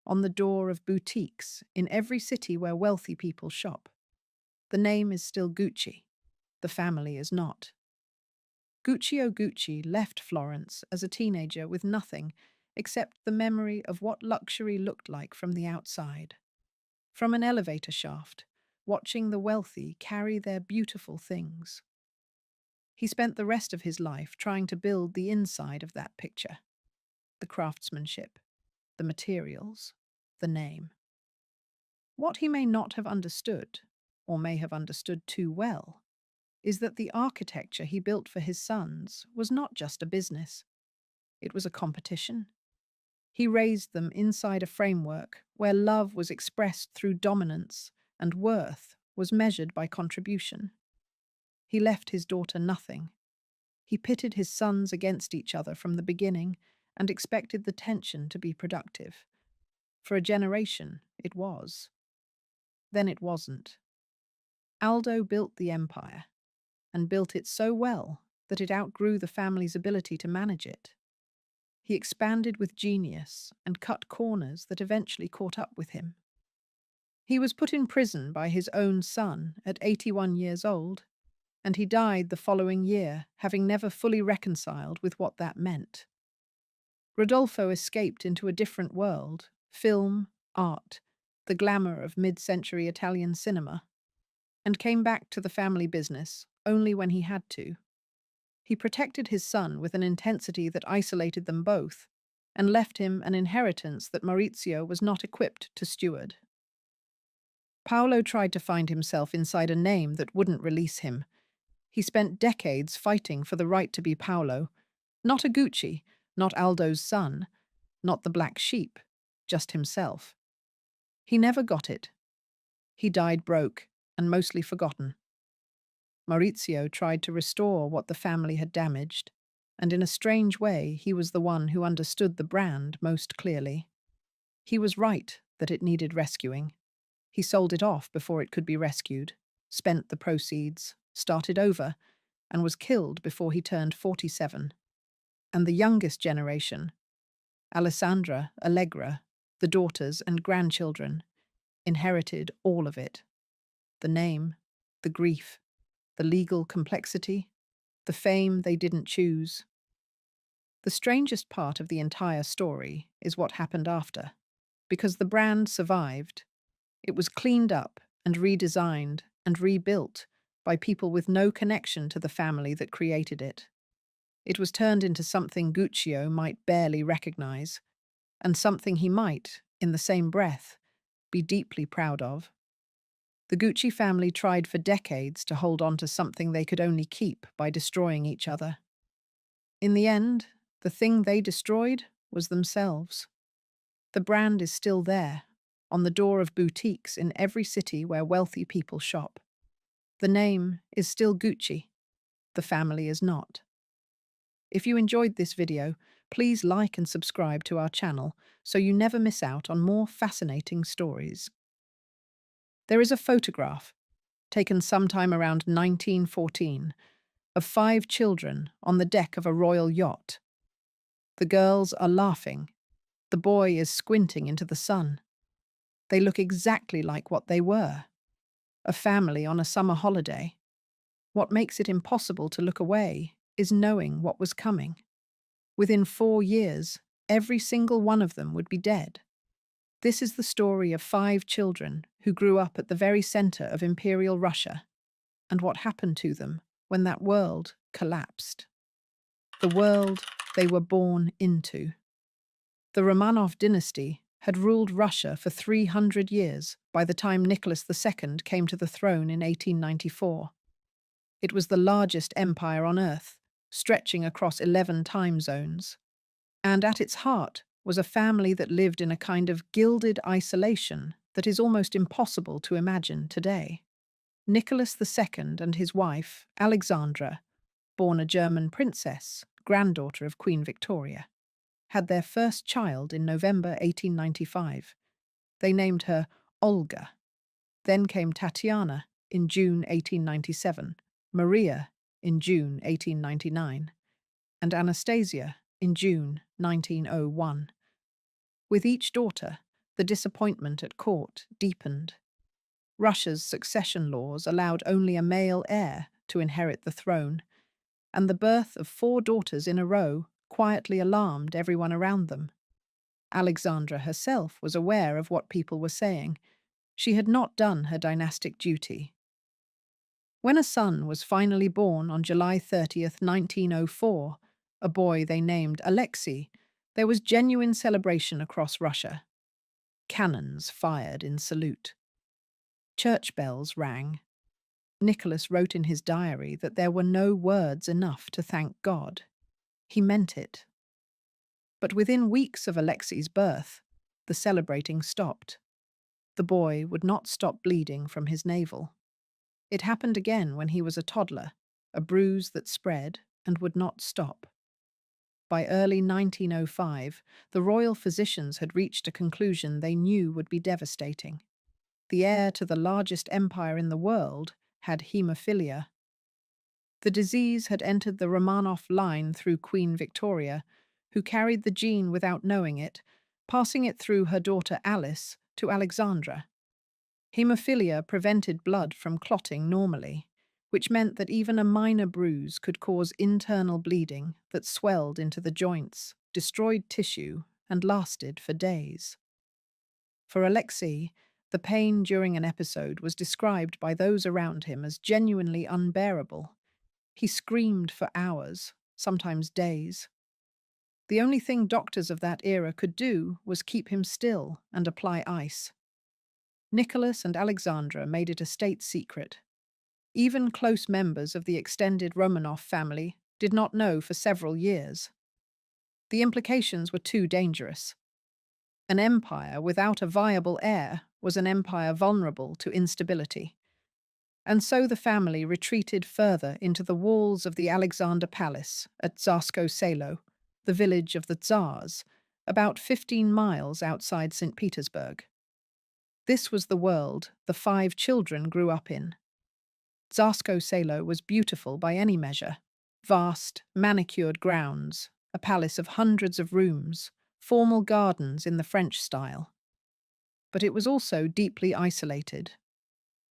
on the door of boutiques in every city where wealthy people shop. The name is still Gucci. The family is not. Guccio Gucci left Florence as a teenager with nothing except the memory of what luxury looked like from the outside. From an elevator shaft, watching the wealthy carry their beautiful things. He spent the rest of his life trying to build the inside of that picture. The craftsmanship, the materials, the name. What he may not have understood, or may have understood too well, is that the architecture he built for his sons was not just a business, it was a competition. He raised them inside a framework where love was expressed through dominance and worth was measured by contribution. He left his daughter nothing. He pitted his sons against each other from the beginning and expected the tension to be productive. For a generation, it was. Then it wasn't. Aldo built the empire, and built it so well that it outgrew the family's ability to manage it. He expanded with genius and cut corners that eventually caught up with him. He was put in prison by his own son at 81 years old, and he died the following year, having never fully reconciled with what that meant. Rodolfo escaped into a different world, film, art, the glamour of mid-century Italian cinema, and came back to the family business only when he had to. He protected his son with an intensity that isolated them both, and left him an inheritance that Maurizio was not equipped to steward. Paolo tried to find himself inside a name that wouldn't release him. He spent decades fighting for the right to be Paolo, not a Gucci, not Aldo's son, not the black sheep, just himself. He never got it. He died broke and mostly forgotten. Maurizio tried to restore what the family had damaged, and in a strange way he was the one who understood the brand most clearly. He was right that it needed rescuing. He sold it off before it could be rescued, spent the proceeds, started over, and was killed before he turned 47. And the youngest generation, Alessandra, Allegra, the daughters and grandchildren, inherited all of it. The name, the grief, the legal complexity, the fame they didn't choose. The strangest part of the entire story is what happened after. Because the brand survived, it was cleaned up and redesigned and rebuilt by people with no connection to the family that created it. It was turned into something Guccio might barely recognize, and something he might, in the same breath, be deeply proud of. The Gucci family tried for decades to hold on to something they could only keep by destroying each other. In the end, the thing they destroyed was themselves. The brand is still there, on the door of boutiques in every city where wealthy people shop. The name is still Gucci. The family is not. If you enjoyed this video, please like and subscribe to our channel so you never miss out on more fascinating stories. There is a photograph, taken sometime around 1914, of 5 children on the deck of a royal yacht. The girls are laughing. The boy is squinting into the sun. They look exactly like what they were. A family on a summer holiday. What makes it impossible to look away is knowing what was coming. Within 4 years, every single one of them would be dead. This is the story of 5 children who grew up at the very center of Imperial Russia, and what happened to them when that world collapsed. The world they were born into. The Romanov dynasty had ruled Russia for 300 years by the time Nicholas II came to the throne in 1894. It was the largest empire on earth, stretching across 11 time zones. And at its heart was a family that lived in a kind of gilded isolation that is almost impossible to imagine today. Nicholas II and his wife, Alexandra, born a German princess, granddaughter of Queen Victoria, had their first child in November 1895. They named her Olga. Then came Tatiana in June 1897, Maria in June 1899, and Anastasia in June 1901. With each daughter, the disappointment at court deepened. Russia's succession laws allowed only a male heir to inherit the throne, and the birth of 4 daughters in a row quietly alarmed everyone around them. Alexandra herself was aware of what people were saying. She had not done her dynastic duty. When a son was finally born on July 30th, 1904, a boy they named Alexei, there was genuine celebration across Russia. Cannons fired in salute. Church bells rang. Nicholas wrote in his diary that there were no words enough to thank God. He meant it. But within weeks of Alexei's birth, the celebrating stopped. The boy would not stop bleeding from his navel. It happened again when he was a toddler, a bruise that spread and would not stop. By early 1905, the royal physicians had reached a conclusion they knew would be devastating. The heir to the largest empire in the world had haemophilia. The disease had entered the Romanov line through Queen Victoria, who carried the gene without knowing it, passing it through her daughter Alice to Alexandra. Haemophilia prevented blood from clotting normally, which meant that even a minor bruise could cause internal bleeding that swelled into the joints, destroyed tissue, and lasted for days. For Alexei, the pain during an episode was described by those around him as genuinely unbearable. He screamed for hours, sometimes days. The only thing doctors of that era could do was keep him still and apply ice. Nicholas and Alexandra made it a state secret. Even close members of the extended Romanov family did not know for several years. The implications were too dangerous. An empire without a viable heir was an empire vulnerable to instability. And so the family retreated further into the walls of the Alexander Palace at Tsarskoe Selo, the village of the Tsars, about 15 miles outside St. Petersburg. This was the world the 5 children grew up in. Tsarskoe Selo was beautiful by any measure. Vast, manicured grounds, a palace of hundreds of rooms, formal gardens in the French style. But it was also deeply isolated.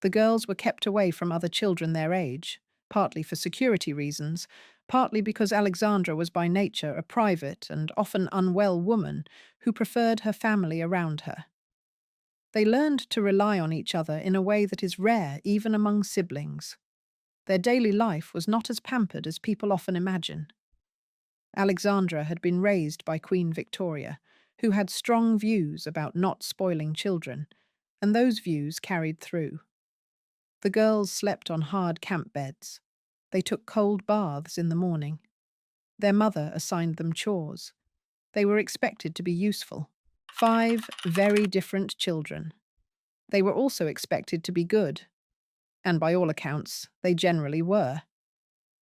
The girls were kept away from other children their age, partly for security reasons, partly because Alexandra was by nature a private and often unwell woman who preferred her family around her. They learned to rely on each other in a way that is rare even among siblings. Their daily life was not as pampered as people often imagine. Alexandra had been raised by Queen Victoria, who had strong views about not spoiling children, and those views carried through. The girls slept on hard camp beds. They took cold baths in the morning. Their mother assigned them chores. They were expected to be useful. 5 very different children. They were also expected to be good, and by all accounts, they generally were.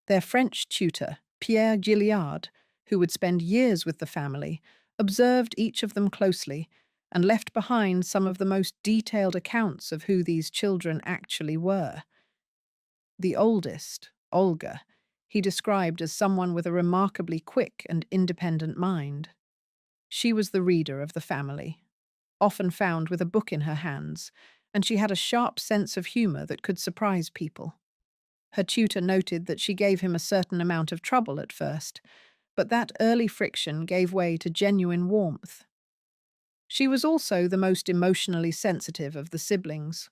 Their French tutor, Pierre Gilliard, who would spend years with the family, observed each of them closely and left behind some of the most detailed accounts of who these children actually were. The oldest, Olga, he described as someone with a remarkably quick and independent mind. She was the reader of the family, often found with a book in her hands, and she had a sharp sense of humor that could surprise people. Her tutor noted that she gave him a certain amount of trouble at first, but that early friction gave way to genuine warmth. She was also the most emotionally sensitive of the siblings,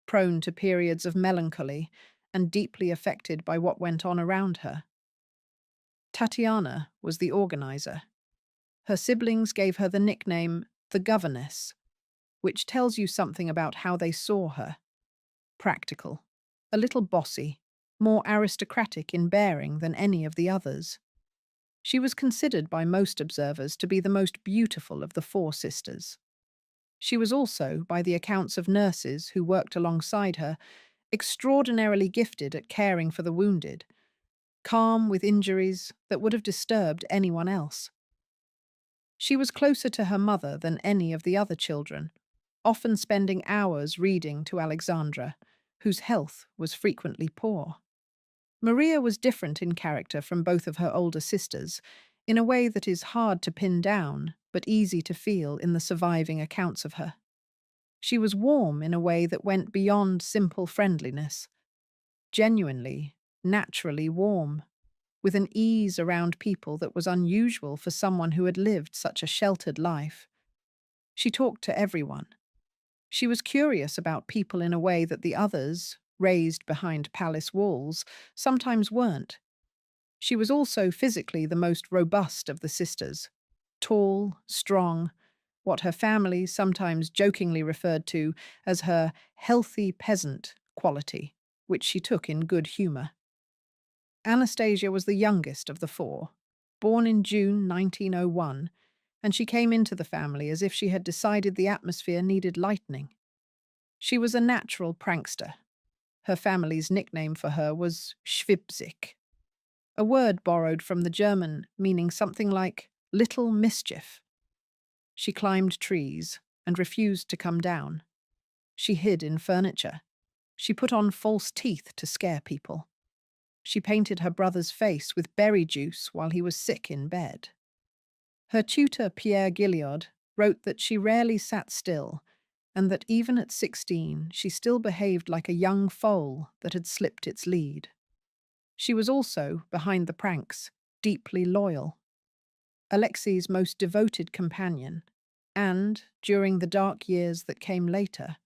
prone to periods of melancholy and deeply affected by what went on around her. Tatiana was the organizer. Her siblings gave her the nickname the Governess, which tells you something about how they saw her. Practical, a little bossy, more aristocratic in bearing than any of the others. She was considered by most observers to be the most beautiful of the 4 sisters. She was also, by the accounts of nurses who worked alongside her, extraordinarily gifted at caring for the wounded, calm with injuries that would have disturbed anyone else. She was closer to her mother than any of the other children, often spending hours reading to Alexandra, whose health was frequently poor. Maria was different in character from both of her older sisters, in a way that is hard to pin down, but easy to feel in the surviving accounts of her. She was warm in a way that went beyond simple friendliness. Genuinely, naturally warm, with an ease around people that was unusual for someone who had lived such a sheltered life. She talked to everyone. She was curious about people in a way that the others, raised behind palace walls, sometimes weren't. She was also physically the most robust of the sisters. Tall, strong, what her family sometimes jokingly referred to as her healthy peasant quality. which she took in good humor. Anastasia was the youngest of the four, born in June 1901, and she came into the family as if she had decided the atmosphere needed lightening. She was a natural prankster. Her family's nickname for her was Schwipzig, a word borrowed from the German meaning something like little mischief. She climbed trees and refused to come down. She hid in furniture. She put on false teeth to scare people. She painted her brother's face with berry juice while he was sick in bed. Her tutor, Pierre Gilliard, wrote that she rarely sat still, and that even at 16 she still behaved like a young foal that had slipped its lead. She was also, behind the pranks, deeply loyal. Alexei's most devoted companion, and, during the dark years that came later,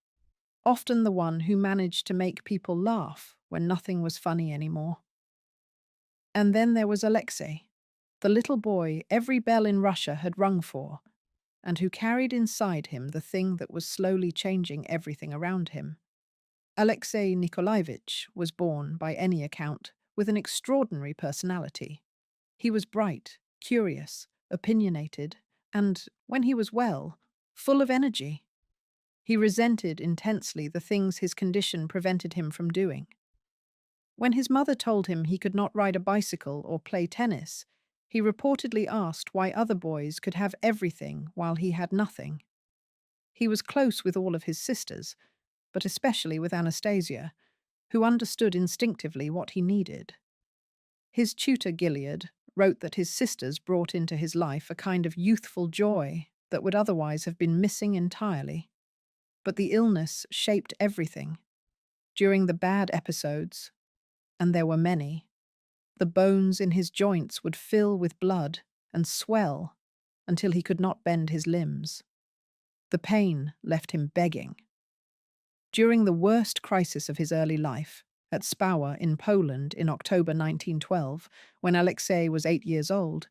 often the one who managed to make people laugh when nothing was funny anymore. And then there was Alexei, the little boy every bell in Russia had rung for, and who carried inside him the thing that was slowly changing everything around him. Alexei Nikolaevich was born, by any account, with an extraordinary personality. He was bright, curious, opinionated, and, when he was well, full of energy. He resented intensely the things his condition prevented him from doing. When his mother told him he could not ride a bicycle or play tennis, he reportedly asked why other boys could have everything while he had nothing. He was close with all of his sisters, but especially with Anastasia, who understood instinctively what he needed. His tutor, Gilead, wrote that his sisters brought into his life a kind of youthful joy that would otherwise have been missing entirely. But the illness shaped everything. During the bad episodes, and there were many, the bones in his joints would fill with blood and swell until he could not bend his limbs. The pain left him begging. During the worst crisis of his early life, at Spawa in Poland in October 1912, when Alexei was 8 years old,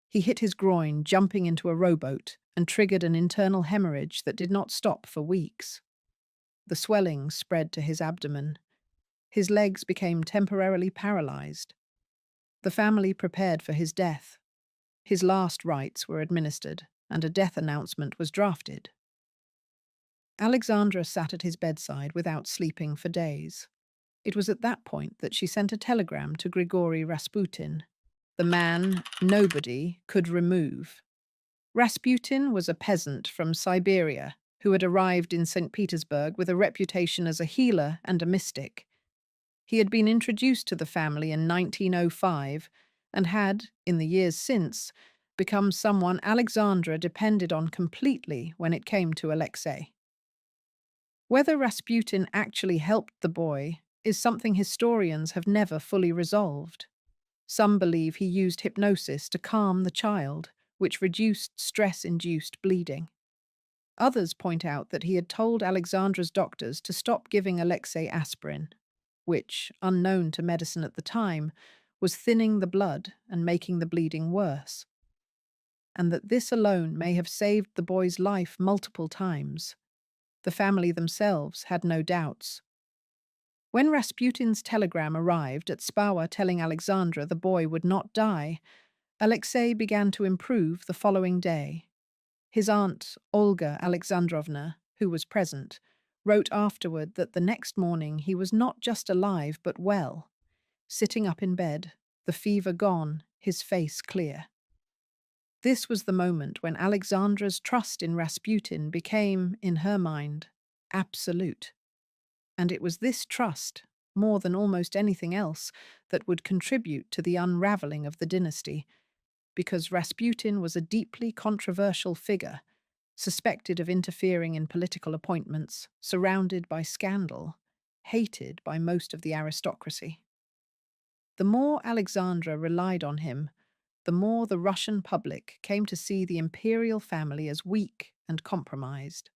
he hit his groin jumping into a rowboat and triggered an internal hemorrhage that did not stop for weeks. The swelling spread to his abdomen. His legs became temporarily paralyzed. The family prepared for his death. His last rites were administered, and a death announcement was drafted. Alexandra sat at his bedside without sleeping for days. It was at that point that she sent a telegram to Grigory Rasputin, the man nobody could remove. Rasputin was a peasant from Siberia who had arrived in St. Petersburg with a reputation as a healer and a mystic. He had been introduced to the family in 1905 and had, in the years since, become someone Alexandra depended on completely when it came to Alexei. Whether Rasputin actually helped the boy is something historians have never fully resolved. Some believe he used hypnosis to calm the child, which reduced stress-induced bleeding. Others point out that he had told Alexandra's doctors to stop giving Alexei aspirin, which, unknown to medicine at the time, was thinning the blood and making the bleeding worse, and that this alone may have saved the boy's life multiple times. The family themselves had no doubts. When Rasputin's telegram arrived at Spawa telling Alexandra the boy would not die, Alexei began to improve the following day. His aunt, Olga Alexandrovna, who was present, wrote afterward that the next morning he was not just alive but well, sitting up in bed, the fever gone, his face clear. This was the moment when Alexandra's trust in Rasputin became, in her mind, absolute. And it was this trust, more than almost anything else, that would contribute to the unraveling of the dynasty, because Rasputin was a deeply controversial figure, suspected of interfering in political appointments, surrounded by scandal, hated by most of the aristocracy. The more Alexandra relied on him, the more the Russian public came to see the imperial family as weak and compromised.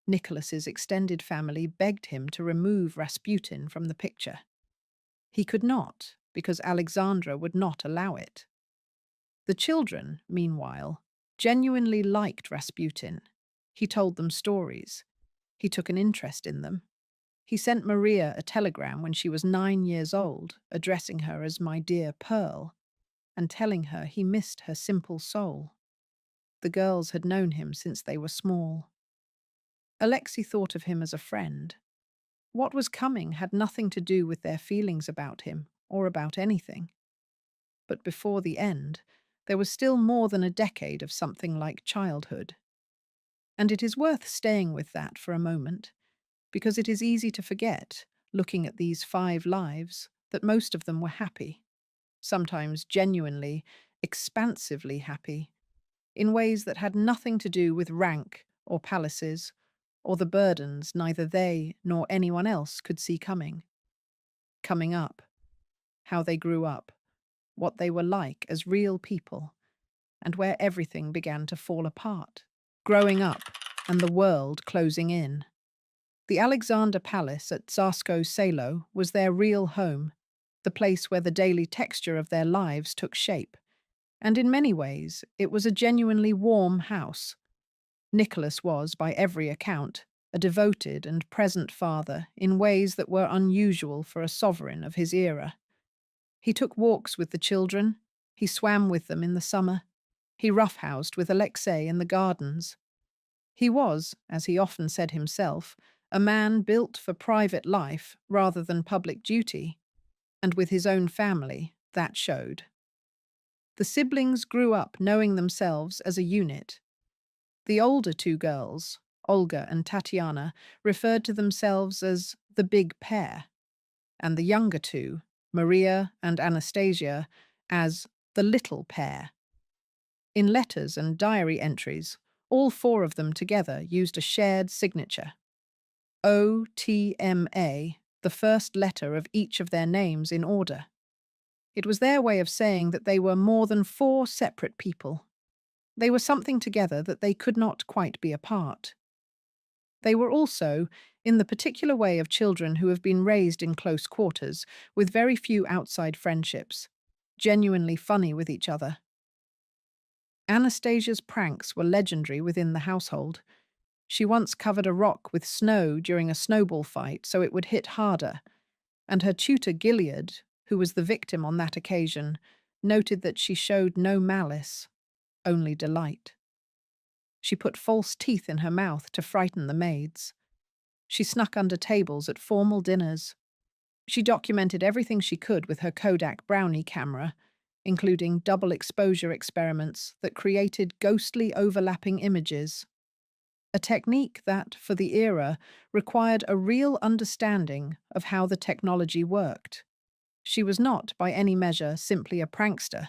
Nicholas's extended family begged him to remove Rasputin from the picture. He could not, because Alexandra would not allow it. The children, meanwhile, genuinely liked Rasputin. He told them stories. He took an interest in them. He sent Maria a telegram when she was 9 years old, addressing her as my dear Pearl, and telling her he missed her simple soul. The girls had known him since they were small. Alexei thought of him as a friend. What was coming had nothing to do with their feelings about him or about anything. But before the end, there was still more than a decade of something like childhood. And it is worth staying with that for a moment, because it is easy to forget, looking at these 5 lives, that most of them were happy, sometimes genuinely, expansively happy, in ways that had nothing to do with rank or palaces, or the burdens neither they nor anyone else could see coming. Coming up, how they grew up, what they were like as real people, and where everything began to fall apart. Growing up, and the world closing in. The Alexander Palace at Tsarskoye Selo was their real home, the place where the daily texture of their lives took shape. And in many ways, it was a genuinely warm house. Nicholas was, by every account, a devoted and present father in ways that were unusual for a sovereign of his era. He took walks with the children, he swam with them in the summer, he roughhoused with Alexei in the gardens. He was, as he often said himself, a man built for private life rather than public duty, and with his own family, that showed. The siblings grew up knowing themselves as a unit. The older 2 girls, Olga and Tatiana, referred to themselves as the big pair, and the younger 2, Maria and Anastasia, as the little pair. In letters and diary entries, all 4 of them together used a shared signature. OTMA, the first letter of each of their names in order. It was their way of saying that they were more than 4 separate people. They were something together that they could not quite be apart. They were also, in the particular way of children who have been raised in close quarters, with very few outside friendships, genuinely funny with each other. Anastasia's pranks were legendary within the household. She once covered a rock with snow during a snowball fight so it would hit harder, and her tutor Gilead, who was the victim on that occasion, noted that she showed no malice, only delight. She put false teeth in her mouth to frighten the maids. She snuck under tables at formal dinners. She documented everything she could with her Kodak Brownie camera, including double exposure experiments that created ghostly overlapping images. A technique that, for the era, required a real understanding of how the technology worked. She was not, by any measure, simply a prankster.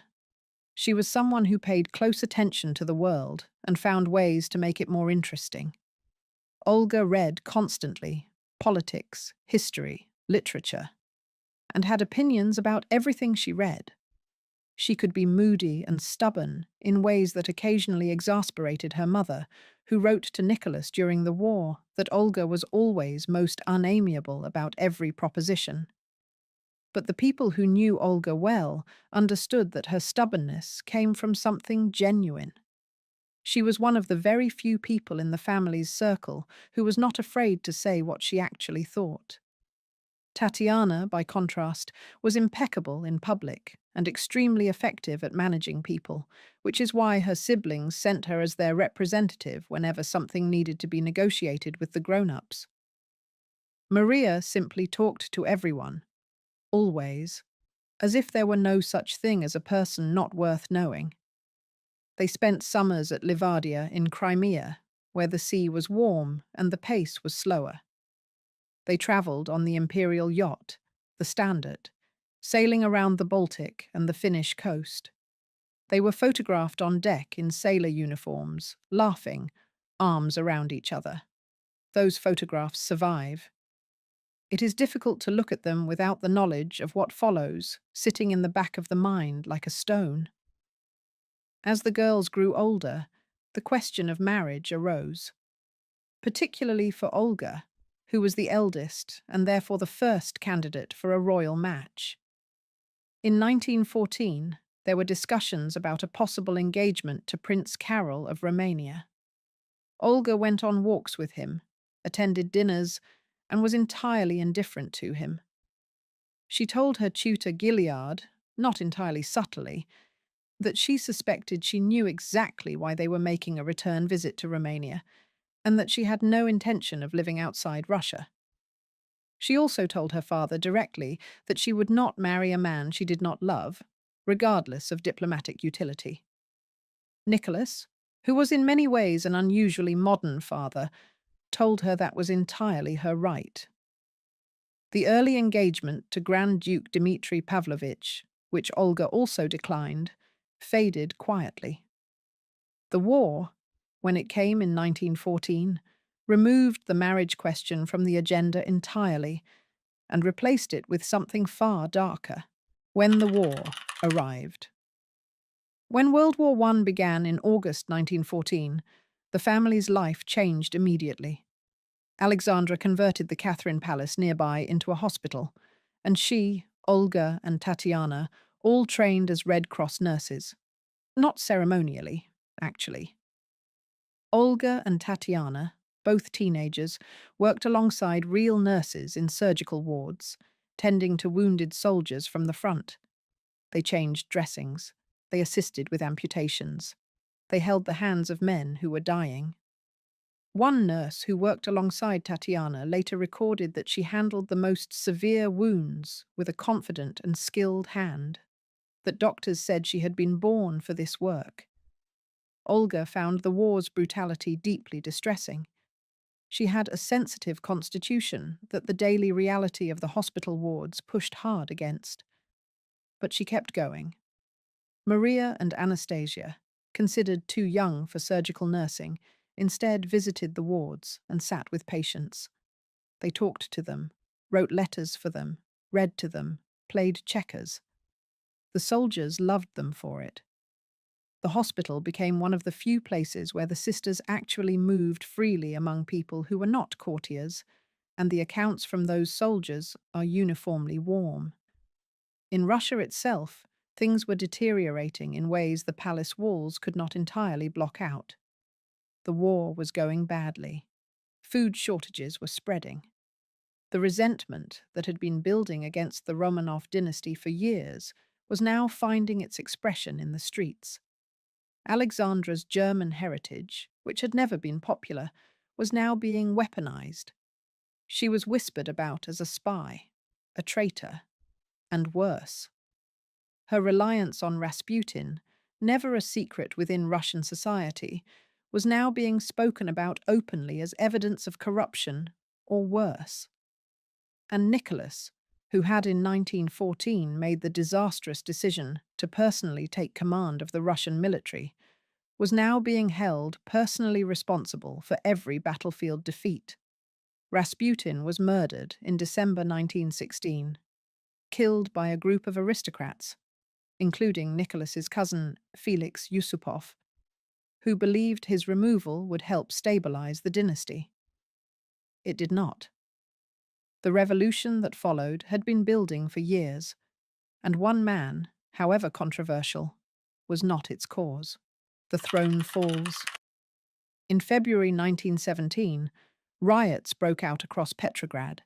She was someone who paid close attention to the world and found ways to make it more interesting. Olga read constantly, politics, history, literature, and had opinions about everything she read. She could be moody and stubborn in ways that occasionally exasperated her mother, who wrote to Nicholas during the war that Olga was always most unamiable about every proposition. But the people who knew Olga well understood that her stubbornness came from something genuine. She was one of the very few people in the family's circle who was not afraid to say what she actually thought. Tatiana, by contrast, was impeccable in public and extremely effective at managing people, which is why her siblings sent her as their representative whenever something needed to be negotiated with the grown-ups. Maria simply talked to everyone, always, as if there were no such thing as a person not worth knowing. They spent summers at Livadia in Crimea, where the sea was warm and the pace was slower. They travelled on the imperial yacht, the Standard, sailing around the Baltic and the Finnish coast. They were photographed on deck in sailor uniforms, laughing, arms around each other. Those photographs survive. It is difficult to look at them without the knowledge of what follows, sitting in the back of the mind like a stone. As the girls grew older, the question of marriage arose. Particularly for Olga, who was the eldest and therefore the first candidate for a royal match. In 1914, there were discussions about a possible engagement to Prince Carol of Romania. Olga went on walks with him, attended dinners, and was entirely indifferent to him. She told her tutor Gilead, not entirely subtly, that she suspected she knew exactly why they were making a return visit to Romania, and that she had no intention of living outside Russia. She also told her father directly that she would not marry a man she did not love, regardless of diplomatic utility. Nicholas, who was in many ways an unusually modern father, told her that was entirely her right. The early engagement to Grand Duke Dmitry Pavlovich, which Olga also declined, faded quietly. The war, when it came in 1914, removed the marriage question from the agenda entirely and replaced it with something far darker: when the war arrived. When World War I began in August 1914, the family's life changed immediately. Alexandra converted the Catherine Palace nearby into a hospital, and she, Olga, and Tatiana all trained as Red Cross nurses. Not ceremonially, actually. Olga and Tatiana, both teenagers, worked alongside real nurses in surgical wards, tending to wounded soldiers from the front. They changed dressings. They assisted with amputations. They held the hands of men who were dying. One nurse who worked alongside Tatiana later recorded that she handled the most severe wounds with a confident and skilled hand, that doctors said she had been born for this work. Olga found the war's brutality deeply distressing. She had a sensitive constitution that the daily reality of the hospital wards pushed hard against. But she kept going. Maria and Anastasia, considered too young for surgical nursing, instead visited the wards and sat with patients. They talked to them, wrote letters for them, read to them, played checkers. The soldiers loved them for it. The hospital became one of the few places where the sisters actually moved freely among people who were not courtiers, and the accounts from those soldiers are uniformly warm. In Russia itself, things were deteriorating in ways the palace walls could not entirely block out. The war was going badly. Food shortages were spreading. The resentment that had been building against the Romanov dynasty for years was now finding its expression in the streets. Alexandra's German heritage, which had never been popular, was now being weaponized. She was whispered about as a spy, a traitor, and worse. Her reliance on Rasputin, never a secret within Russian society, was now being spoken about openly as evidence of corruption, or worse. And Nicholas, who had in 1914 made the disastrous decision to personally take command of the Russian military, was now being held personally responsible for every battlefield defeat. Rasputin was murdered in December 1916, killed by a group of aristocrats, including Nicholas's cousin Felix Yusupov, who believed his removal would help stabilize the dynasty. It did not. The revolution that followed had been building for years, and one man, however controversial, was not its cause. The throne falls. In February 1917, riots broke out across Petrograd,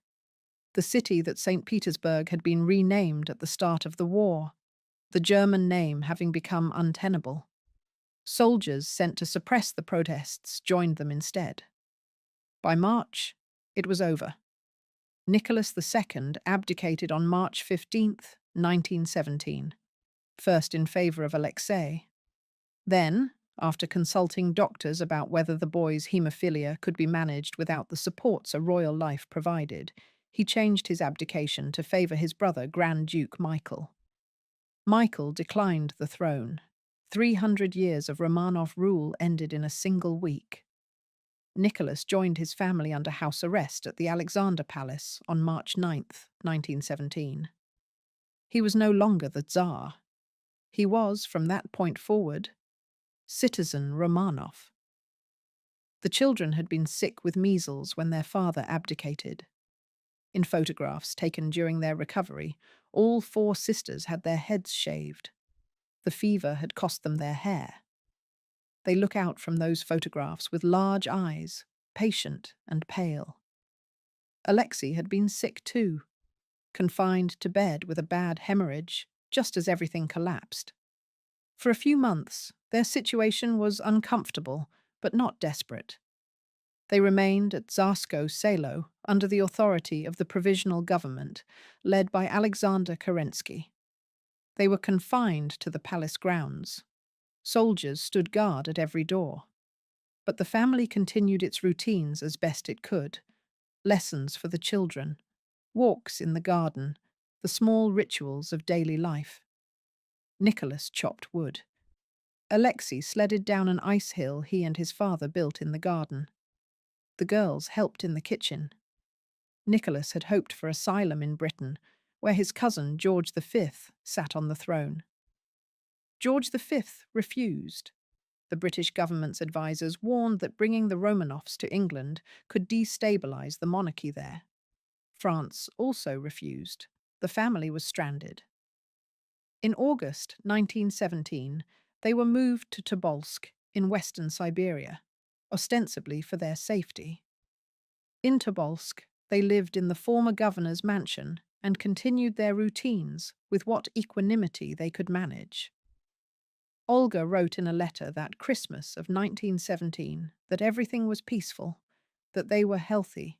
the city that St. Petersburg had been renamed at the start of the war, the German name having become untenable. Soldiers sent to suppress the protests joined them instead. By March, it was over. Nicholas II abdicated on March 15, 1917, first in favor of Alexei. Then, after consulting doctors about whether the boy's haemophilia could be managed without the supports a royal life provided, he changed his abdication to favor his brother Grand Duke Michael. Michael declined the throne. 300 years of Romanov rule ended in a single week. Nicholas joined his family under house arrest at the Alexander Palace on March 9, 1917. He was no longer the Tsar. He was, from that point forward, Citizen Romanov. The children had been sick with measles when their father abdicated. In photographs taken during their recovery, all four sisters had their heads shaved. The fever had cost them their hair. They look out from those photographs with large eyes, patient and pale. Alexei had been sick too, confined to bed with a bad hemorrhage, just as everything collapsed. For a few months, their situation was uncomfortable, but not desperate. They remained at Zarsko Selo under the authority of the provisional government, led by Alexander Kerensky. They were confined to the palace grounds. Soldiers stood guard at every door. But the family continued its routines as best it could. Lessons for the children, walks in the garden, the small rituals of daily life. Nicholas chopped wood. Alexei sledded down an ice hill he and his father built in the garden. The girls helped in the kitchen. Nicholas had hoped for asylum in Britain, where his cousin George V sat on the throne. George V refused. The British government's advisers warned that bringing the Romanovs to England could destabilize the monarchy there. France also refused. The family was stranded. In August 1917, they were moved to Tobolsk in western Siberia, ostensibly for their safety. In Tobolsk, they lived in the former governor's mansion and continued their routines with what equanimity they could manage. Olga wrote in a letter that Christmas of 1917 that everything was peaceful, that they were healthy,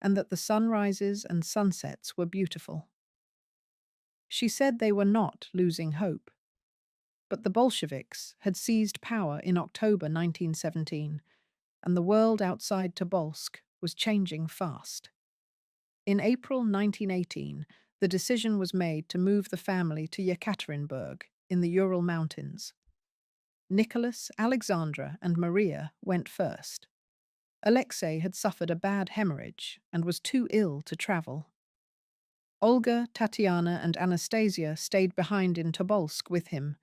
and that the sunrises and sunsets were beautiful. She said they were not losing hope. But the Bolsheviks had seized power in October 1917, and the world outside Tobolsk was changing fast. In April 1918, the decision was made to move the family to Yekaterinburg in the Ural Mountains. Nicholas, Alexandra, and Maria went first. Alexei had suffered a bad hemorrhage and was too ill to travel. Olga, Tatiana, and Anastasia stayed behind in Tobolsk with him,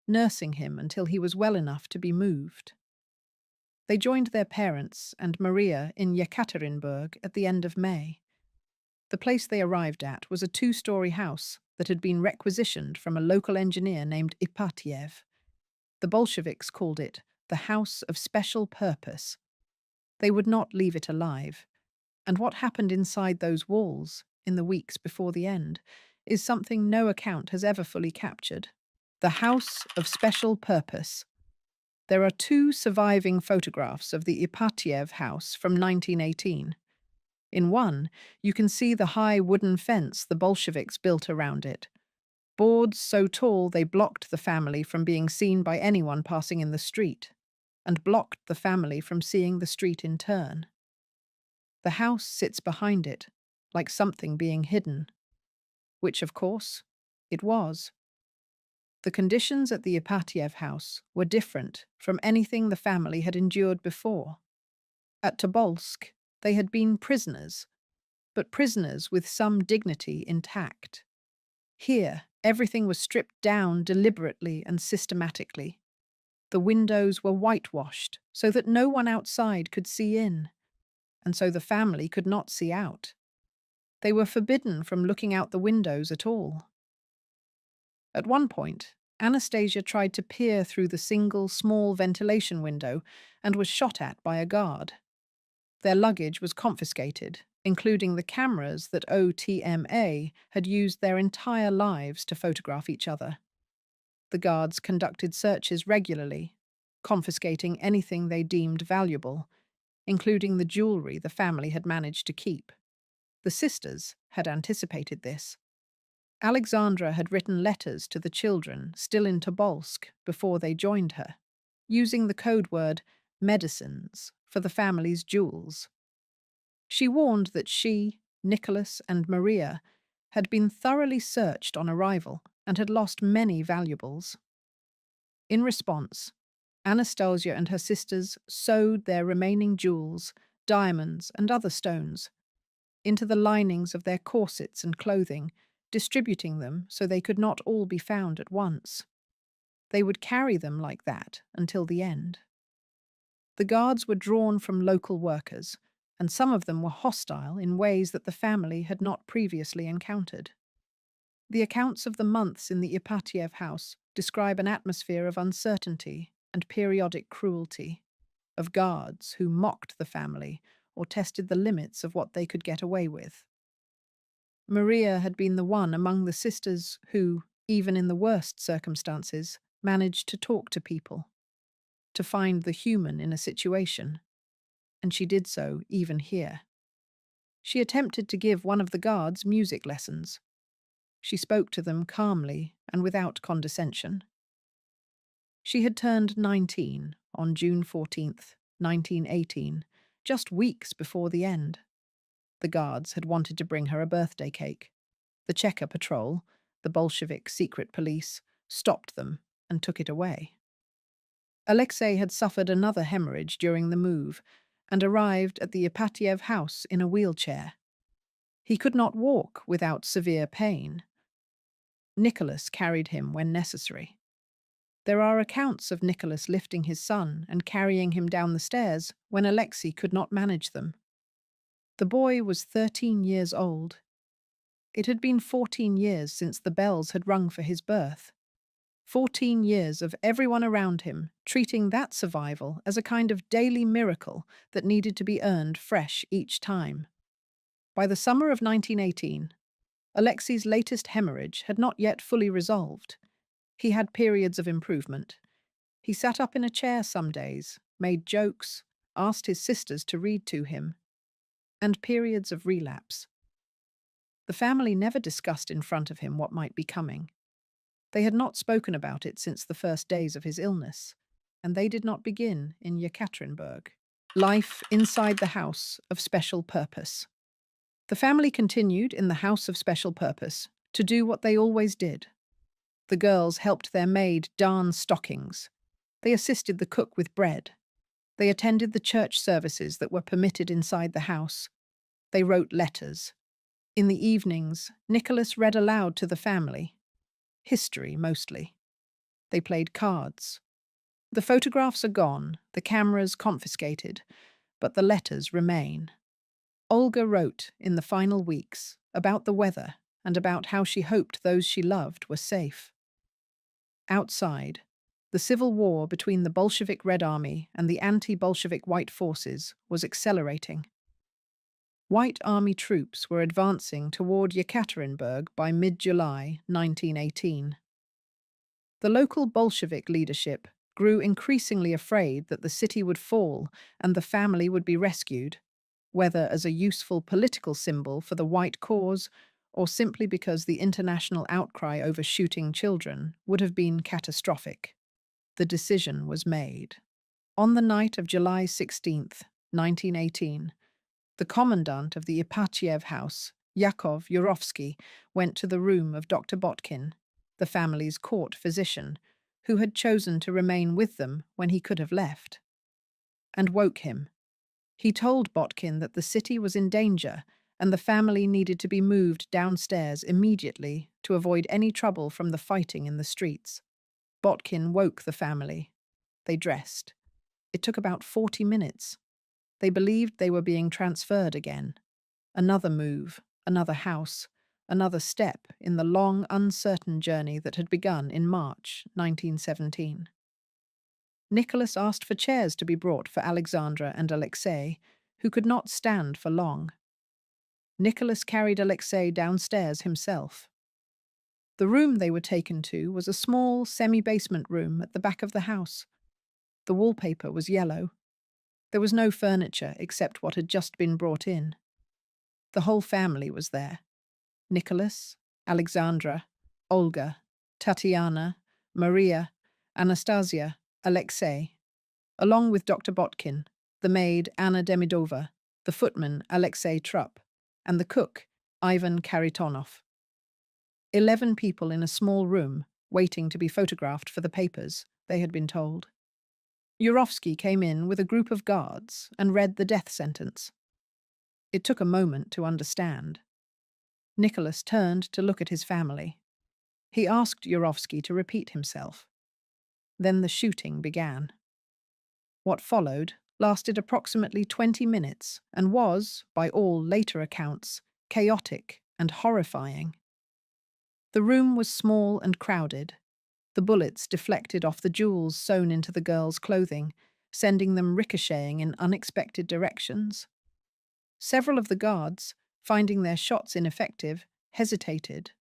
nursing him until he was well enough to be moved. They joined their parents and Maria in Yekaterinburg at the end of May. The place they arrived at was a two-story house that had been requisitioned from a local engineer named Ipatiev. The Bolsheviks called it the House of Special Purpose. They would not leave it alive, and what happened inside those walls in the weeks before the end is something no account has ever fully captured. The House of Special Purpose. There are two surviving photographs of the Ipatiev house from 1918. In one, you can see the high wooden fence the Bolsheviks built around it. Boards so tall they blocked the family from being seen by anyone passing in the street, and blocked the family from seeing the street in turn. The house sits behind it, like something being hidden. Which, of course, it was. The conditions at the Ipatiev house were different from anything the family had endured before. At Tobolsk, they had been prisoners, but prisoners with some dignity intact. Here, everything was stripped down deliberately and systematically. The windows were whitewashed so that no one outside could see in, and so the family could not see out. They were forbidden from looking out the windows at all. At one point, Anastasia tried to peer through the single small ventilation window and was shot at by a guard. Their luggage was confiscated, including the cameras that OTMA had used their entire lives to photograph each other. The guards conducted searches regularly, confiscating anything they deemed valuable, including the jewelry the family had managed to keep. The sisters had anticipated this. Alexandra had written letters to the children still in Tobolsk before they joined her, using the code word medicines for the family's jewels. She warned that she, Nicholas, and Maria had been thoroughly searched on arrival and had lost many valuables. In response, Anastasia and her sisters sewed their remaining jewels, diamonds, and other stones into the linings of their corsets and clothing, distributing them so they could not all be found at once. They would carry them like that until the end. The guards were drawn from local workers, and some of them were hostile in ways that the family had not previously encountered. The accounts of the months in the Ipatiev house describe an atmosphere of uncertainty and periodic cruelty, of guards who mocked the family or tested the limits of what they could get away with. Maria had been the one among the sisters who, even in the worst circumstances, managed to talk to people, to find the human in a situation, and she did so even here. She attempted to give one of the guards music lessons. She spoke to them calmly and without condescension. She had turned 19 on June 14th, 1918, just weeks before the end. The guards had wanted to bring her a birthday cake. The Cheka patrol, the Bolshevik secret police, stopped them and took it away. Alexei had suffered another hemorrhage during the move and arrived at the Ipatiev house in a wheelchair. He could not walk without severe pain. Nicholas carried him when necessary. There are accounts of Nicholas lifting his son and carrying him down the stairs when Alexei could not manage them. The boy was 13 years old. It had been 14 years since the bells had rung for his birth. 14 years of everyone around him treating that survival as a kind of daily miracle that needed to be earned fresh each time. By the summer of 1918, Alexei's latest hemorrhage had not yet fully resolved. He had periods of improvement. He sat up in a chair some days, made jokes, asked his sisters to read to him, and periods of relapse. The family never discussed in front of him what might be coming. They had not spoken about it since the first days of his illness, and they did not begin in Yekaterinburg. Life inside the House of Special Purpose. The family continued in the House of Special Purpose to do what they always did. The girls helped their maid darn stockings. They assisted the cook with bread. They attended the church services that were permitted inside the house. They wrote letters. In the evenings, Nicholas read aloud to the family. History, mostly. They played cards. The photographs are gone, the cameras confiscated, but the letters remain. Olga wrote, in the final weeks, about the weather and about how she hoped those she loved were safe. Outside, the civil war between the Bolshevik Red Army and the anti-Bolshevik White Forces was accelerating. White Army troops were advancing toward Yekaterinburg by mid-July 1918. The local Bolshevik leadership grew increasingly afraid that the city would fall and the family would be rescued, whether as a useful political symbol for the white cause or simply because the international outcry over shooting children would have been catastrophic. The decision was made. On the night of July 16th, 1918, the commandant of the Ipatiev house, Yakov Yurovsky, went to the room of Dr. Botkin, the family's court physician, who had chosen to remain with them when he could have left, and woke him. He told Botkin that the city was in danger and the family needed to be moved downstairs immediately to avoid any trouble from the fighting in the streets. Botkin woke the family. They dressed. It took about 40 minutes. They believed they were being transferred again. Another move, another house, another step in the long, uncertain journey that had begun in March 1917. Nicholas asked for chairs to be brought for Alexandra and Alexei, who could not stand for long. Nicholas carried Alexei downstairs himself. The room they were taken to was a small, semi-basement room at the back of the house. The wallpaper was yellow. There was no furniture except what had just been brought in. The whole family was there. Nicholas, Alexandra, Olga, Tatiana, Maria, Anastasia, Alexei, along with Dr. Botkin, the maid Anna Demidova, the footman Alexei Trupp, and the cook Ivan Karitonov. 11 people in a small room, waiting to be photographed for the papers, they had been told. Yurovsky came in with a group of guards and read the death sentence. It took a moment to understand. Nicholas turned to look at his family. He asked Yurovsky to repeat himself. Then the shooting began. What followed lasted approximately 20 minutes and was, by all later accounts, chaotic and horrifying. The room was small and crowded. The bullets deflected off the jewels sewn into the girls' clothing, sending them ricocheting in unexpected directions. Several of the guards, finding their shots ineffective, hesitated.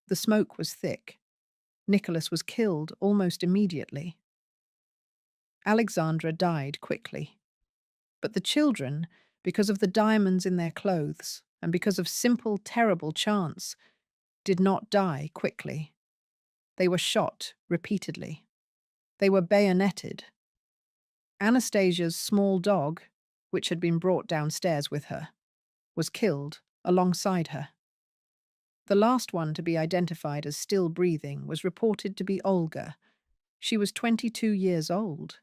The smoke was thick. Nicholas was killed almost immediately. Alexandra died quickly. But the children, because of the diamonds in their clothes and because of simple, terrible chance, did not die quickly. They were shot repeatedly. They were bayoneted. Anastasia's small dog, which had been brought downstairs with her, was killed alongside her. The last one to be identified as still breathing was reported to be Olga. She was 22 years old.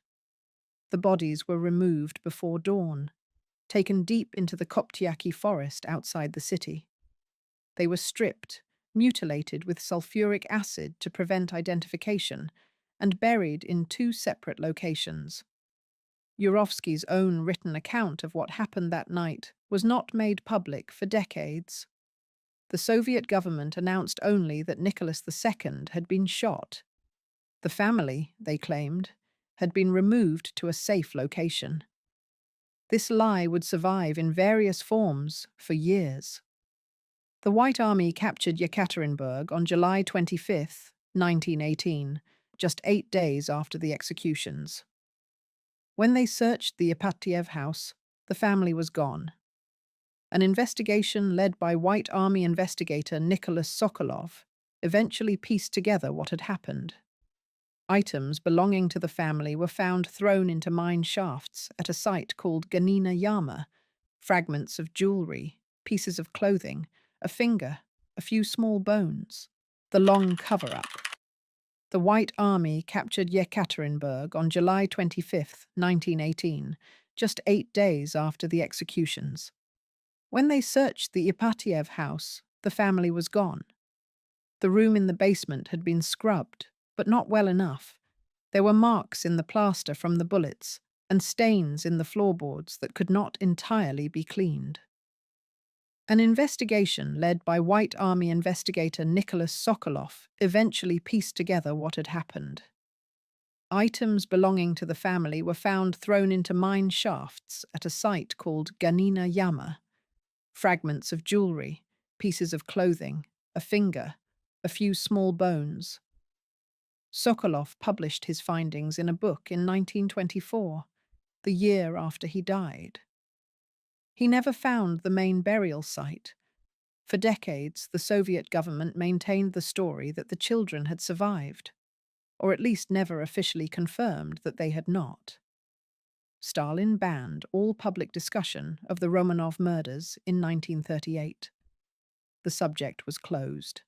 The bodies were removed before dawn, taken deep into the Koptiaki forest outside the city. They were stripped, mutilated with sulfuric acid to prevent identification, and buried in two separate locations. Yurovsky's own written account of what happened that night was not made public for decades. The Soviet government announced only that Nicholas II had been shot. The family, they claimed, had been removed to a safe location. This lie would survive in various forms for years. The White Army captured Yekaterinburg on July 25, 1918, just 8 days after the executions. When they searched the Ipatiev house, the family was gone. An investigation led by White Army investigator Nicholas Sokolov eventually pieced together what had happened. Items belonging to the family were found thrown into mine shafts at a site called Ganina Yama, fragments of jewelry, pieces of clothing, a finger, a few small bones. The long cover-up. The White Army captured Yekaterinburg on July 25, 1918, just 8 days after the executions. When they searched the Ipatiev house, the family was gone. The room in the basement had been scrubbed, but not well enough. There were marks in the plaster from the bullets and stains in the floorboards that could not entirely be cleaned. An investigation led by White Army investigator Nicholas Sokolov eventually pieced together what had happened. Items belonging to the family were found thrown into mine shafts at a site called Ganina Yama. Fragments of jewelry, pieces of clothing, a finger, a few small bones. Sokolov published his findings in a book in 1924, the year after he died. He never found the main burial site. For decades, the Soviet government maintained the story that the children had survived, or at least never officially confirmed that they had not. Stalin banned all public discussion of the Romanov murders in 1938. The subject was closed.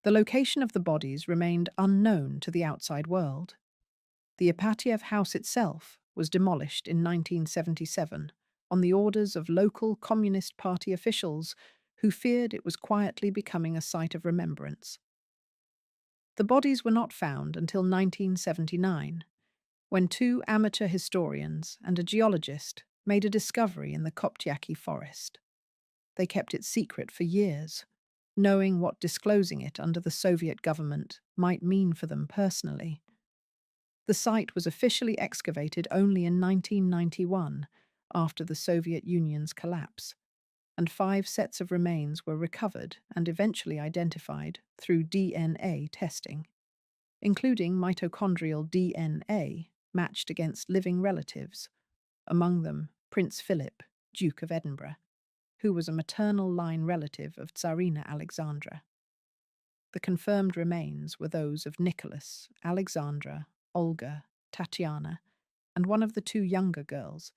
The location of the bodies remained unknown to the outside world. The Ipatiev house itself was demolished in 1977 on the orders of local Communist Party officials who feared it was quietly becoming a site of remembrance. The bodies were not found until 1979, when 2 amateur historians and a geologist made a discovery in the Koptiaki forest. They kept it secret for years, knowing what disclosing it under the Soviet government might mean for them personally. The site was officially excavated only in 1991, after the Soviet Union's collapse, and 5 sets of remains were recovered and eventually identified through DNA testing, including mitochondrial DNA matched against living relatives, among them Prince Philip, Duke of Edinburgh, who was a maternal line relative of Tsarina Alexandra. The confirmed remains were those of Nicholas, Alexandra, Olga, Tatiana, and one of the 2 younger girls,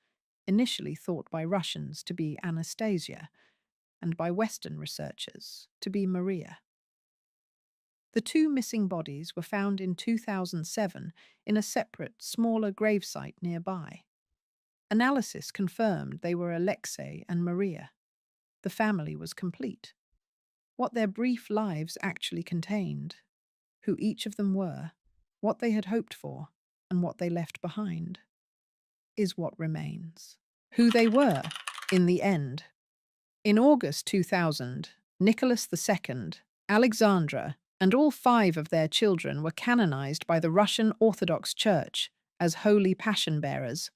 initially thought by Russians to be Anastasia, and by Western researchers to be Maria. The 2 missing bodies were found in 2007 in a separate, smaller gravesite nearby. Analysis confirmed they were Alexei and Maria. The family was complete. What their brief lives actually contained, who each of them were, what they had hoped for, and what they left behind, is what remains. Who they were, in the end. In August 2000, Nicholas II, Alexandra, and all 5 of their children were canonized by the Russian Orthodox Church as holy passion bearers.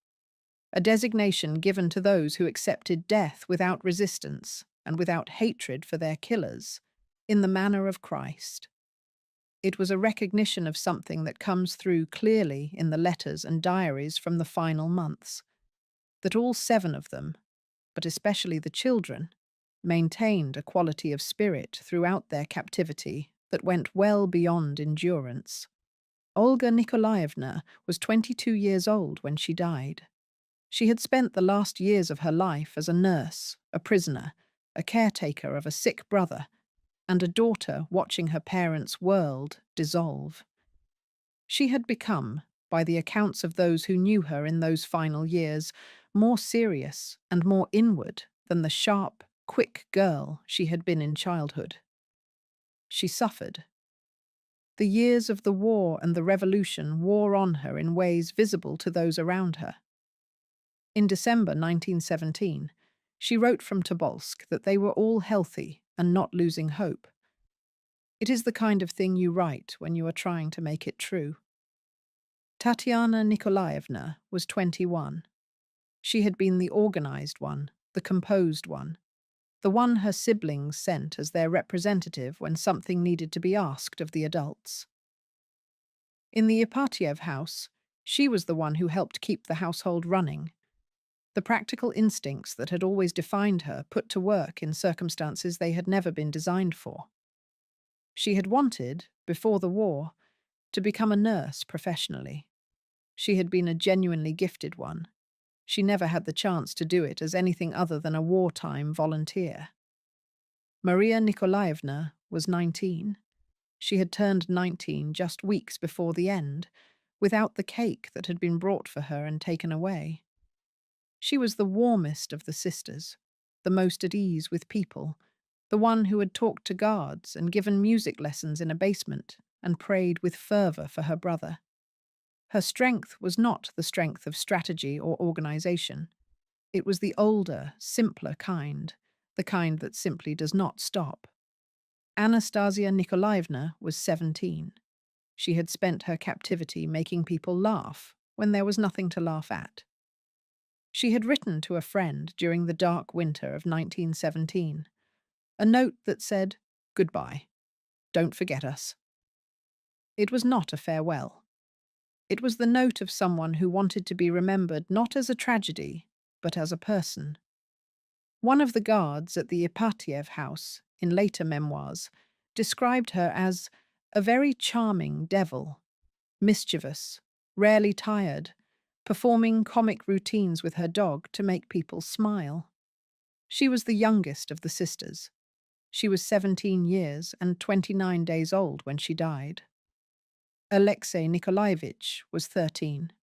a designation given to those who accepted death without resistance and without hatred for their killers, in the manner of Christ. It was a recognition of something that comes through clearly in the letters and diaries from the final months, that all 7 of them, but especially the children, maintained a quality of spirit throughout their captivity that went well beyond endurance. Olga Nikolaevna was 22 years old when she died. She had spent the last years of her life as a nurse, a prisoner, a caretaker of a sick brother, and a daughter watching her parents' world dissolve. She had become, by the accounts of those who knew her in those final years, more serious and more inward than the sharp, quick girl she had been in childhood. She suffered. The years of the war and the revolution wore on her in ways visible to those around her. In December 1917, she wrote from Tobolsk that they were all healthy and not losing hope. It is the kind of thing you write when you are trying to make it true. Tatiana Nikolaevna was 21. She had been the organized one, the composed one, the one her siblings sent as their representative when something needed to be asked of the adults. In the Ipatiev house, she was the one who helped keep the household running. The practical instincts that had always defined her put to work in circumstances they had never been designed for. She had wanted, before the war, to become a nurse professionally. She had been a genuinely gifted one. She never had the chance to do it as anything other than a wartime volunteer. Maria Nikolaevna was 19. She had turned 19 just weeks before the end, without the cake that had been brought for her and taken away. She was the warmest of the sisters, the most at ease with people, the one who had talked to guards and given music lessons in a basement and prayed with fervour for her brother. Her strength was not the strength of strategy or organization. It was the older, simpler kind, the kind that simply does not stop. Anastasia Nikolaevna was 17. She had spent her captivity making people laugh when there was nothing to laugh at. She had written to a friend during the dark winter of 1917, a note that said, "Goodbye. Don't forget us." It was not a farewell. It was the note of someone who wanted to be remembered not as a tragedy, but as a person. One of the guards at the Ipatiev house, in later memoirs, described her as a very charming devil, mischievous, rarely tired, performing comic routines with her dog to make people smile. She was the youngest of the sisters. She was 17 years and 29 days old when she died. Alexei Nikolaevich was 13.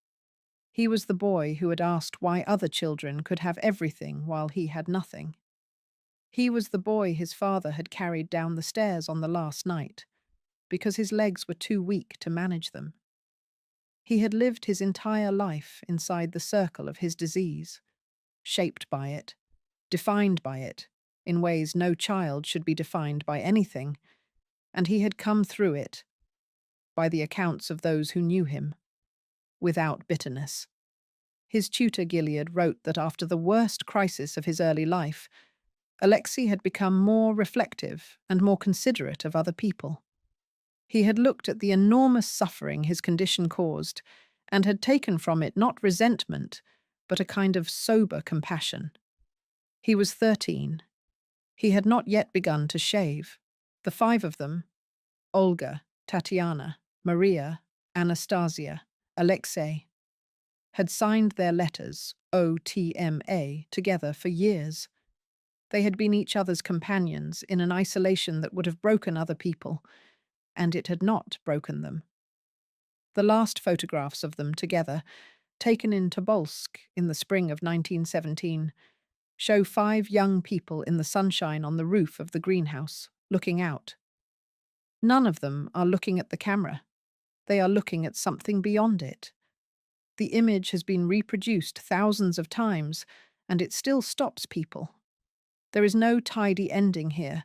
He was the boy who had asked why other children could have everything while he had nothing. He was the boy his father had carried down the stairs on the last night, because his legs were too weak to manage them. He had lived his entire life inside the circle of his disease, shaped by it, defined by it, in ways no child should be defined by anything, and he had come through it, by the accounts of those who knew him, without bitterness. His tutor Gilead wrote that after the worst crisis of his early life, Alexei had become more reflective and more considerate of other people. He had looked at the enormous suffering his condition caused and had taken from it not resentment, but a kind of sober compassion. He was 13. He had not yet begun to shave. The 5 of them, Olga, Tatiana, Maria, Anastasia, Alexei, had signed their letters, OTMA, together for years. They had been each other's companions in an isolation that would have broken other people, and it had not broken them. The last photographs of them together, taken in Tobolsk in the spring of 1917, show 5 young people in the sunshine on the roof of the greenhouse, looking out. None of them are looking at the camera. They are looking at something beyond it. The image has been reproduced thousands of times, and it still stops people. There is no tidy ending here,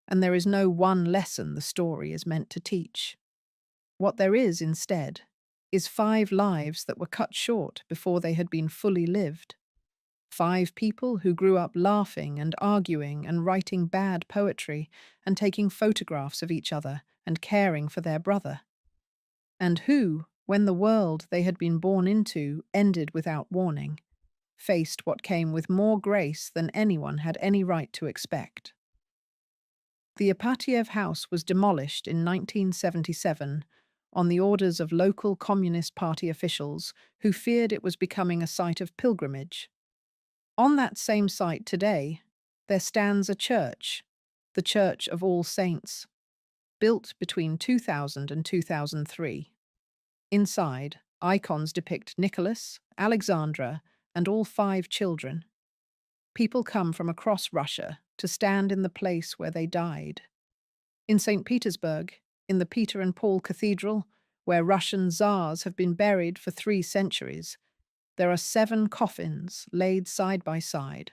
and there is no one lesson the story is meant to teach. What there is, instead, is 5 lives that were cut short before they had been fully lived. 5 people who grew up laughing and arguing and writing bad poetry and taking photographs of each other and caring for their brother. And who, when the world they had been born into ended without warning, faced what came with more grace than anyone had any right to expect. The Ipatiev house was demolished in 1977 on the orders of local Communist Party officials who feared it was becoming a site of pilgrimage. On that same site today, there stands a church, the Church of All Saints, built between 2000 and 2003. Inside, icons depict Nicholas, Alexandra, and all 5 children. People come from across Russia to stand in the place where they died. In St. Petersburg, in the Peter and Paul Cathedral, where Russian tsars have been buried for 3 centuries, there are 7 coffins laid side by side.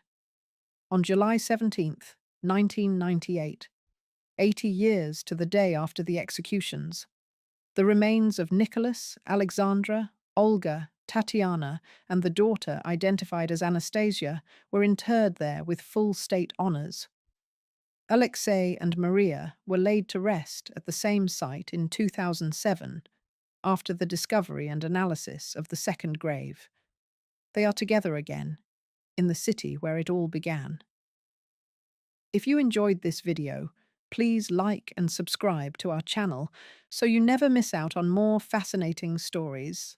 On July 17th, 1998, 80 years to the day after the executions, the remains of Nicholas, Alexandra, Olga, Tatiana, and the daughter identified as Anastasia were interred there with full state honors. Alexei and Maria were laid to rest at the same site in 2007 after the discovery and analysis of the second grave. They are together again, in the city where it all began. If you enjoyed this video, please like and subscribe to our channel so you never miss out on more fascinating stories.